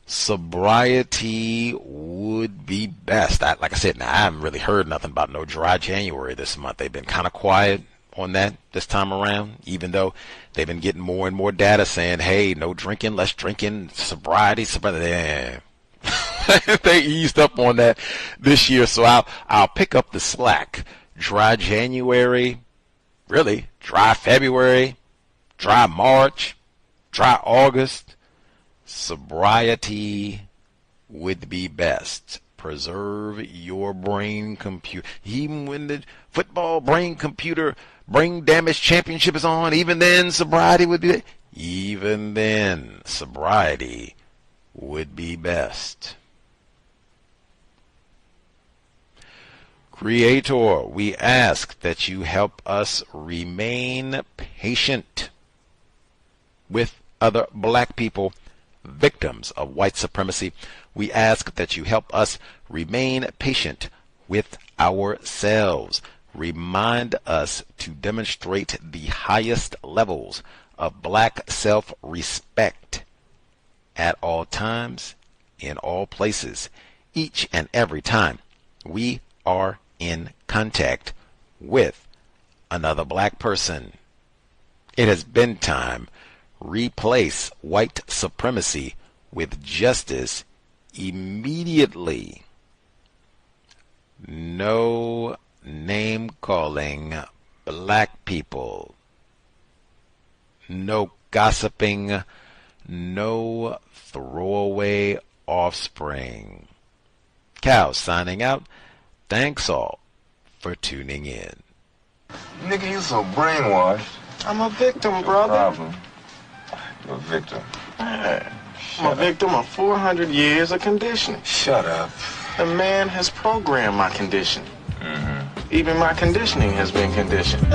Sobriety would be best. Like I said, now I haven't really heard nothing about no dry January this month. They've been kind of quiet on that this time around, even though they've been getting more and more data saying, hey, no drinking, less drinking, sobriety. Yeah. They eased up on that this year, so I'll pick up the slack. Dry January, really, dry February, dry March, dry August. Sobriety would be best. Preserve your brain computer. Even when the football brain damage championship is on, even then sobriety would be, even then sobriety would be best. Creator, we ask that you help us remain patient with other black people, victims of white supremacy. We ask that you help us remain patient with ourselves. Remind us to demonstrate the highest levels of black self-respect at all times, in all places, each and every time we are in contact with another black person. It has been time. Replace white supremacy with justice immediately. No name calling black people. No gossiping. No throwaway offspring. Cow signing out. Thanks all for tuning in. Nigga, you so brainwashed. I'm a victim, brother. Problem. You're a victim. I'm a victim of 400 years of conditioning. Shut up. The man has programmed my conditioning. Even my conditioning has been conditioned.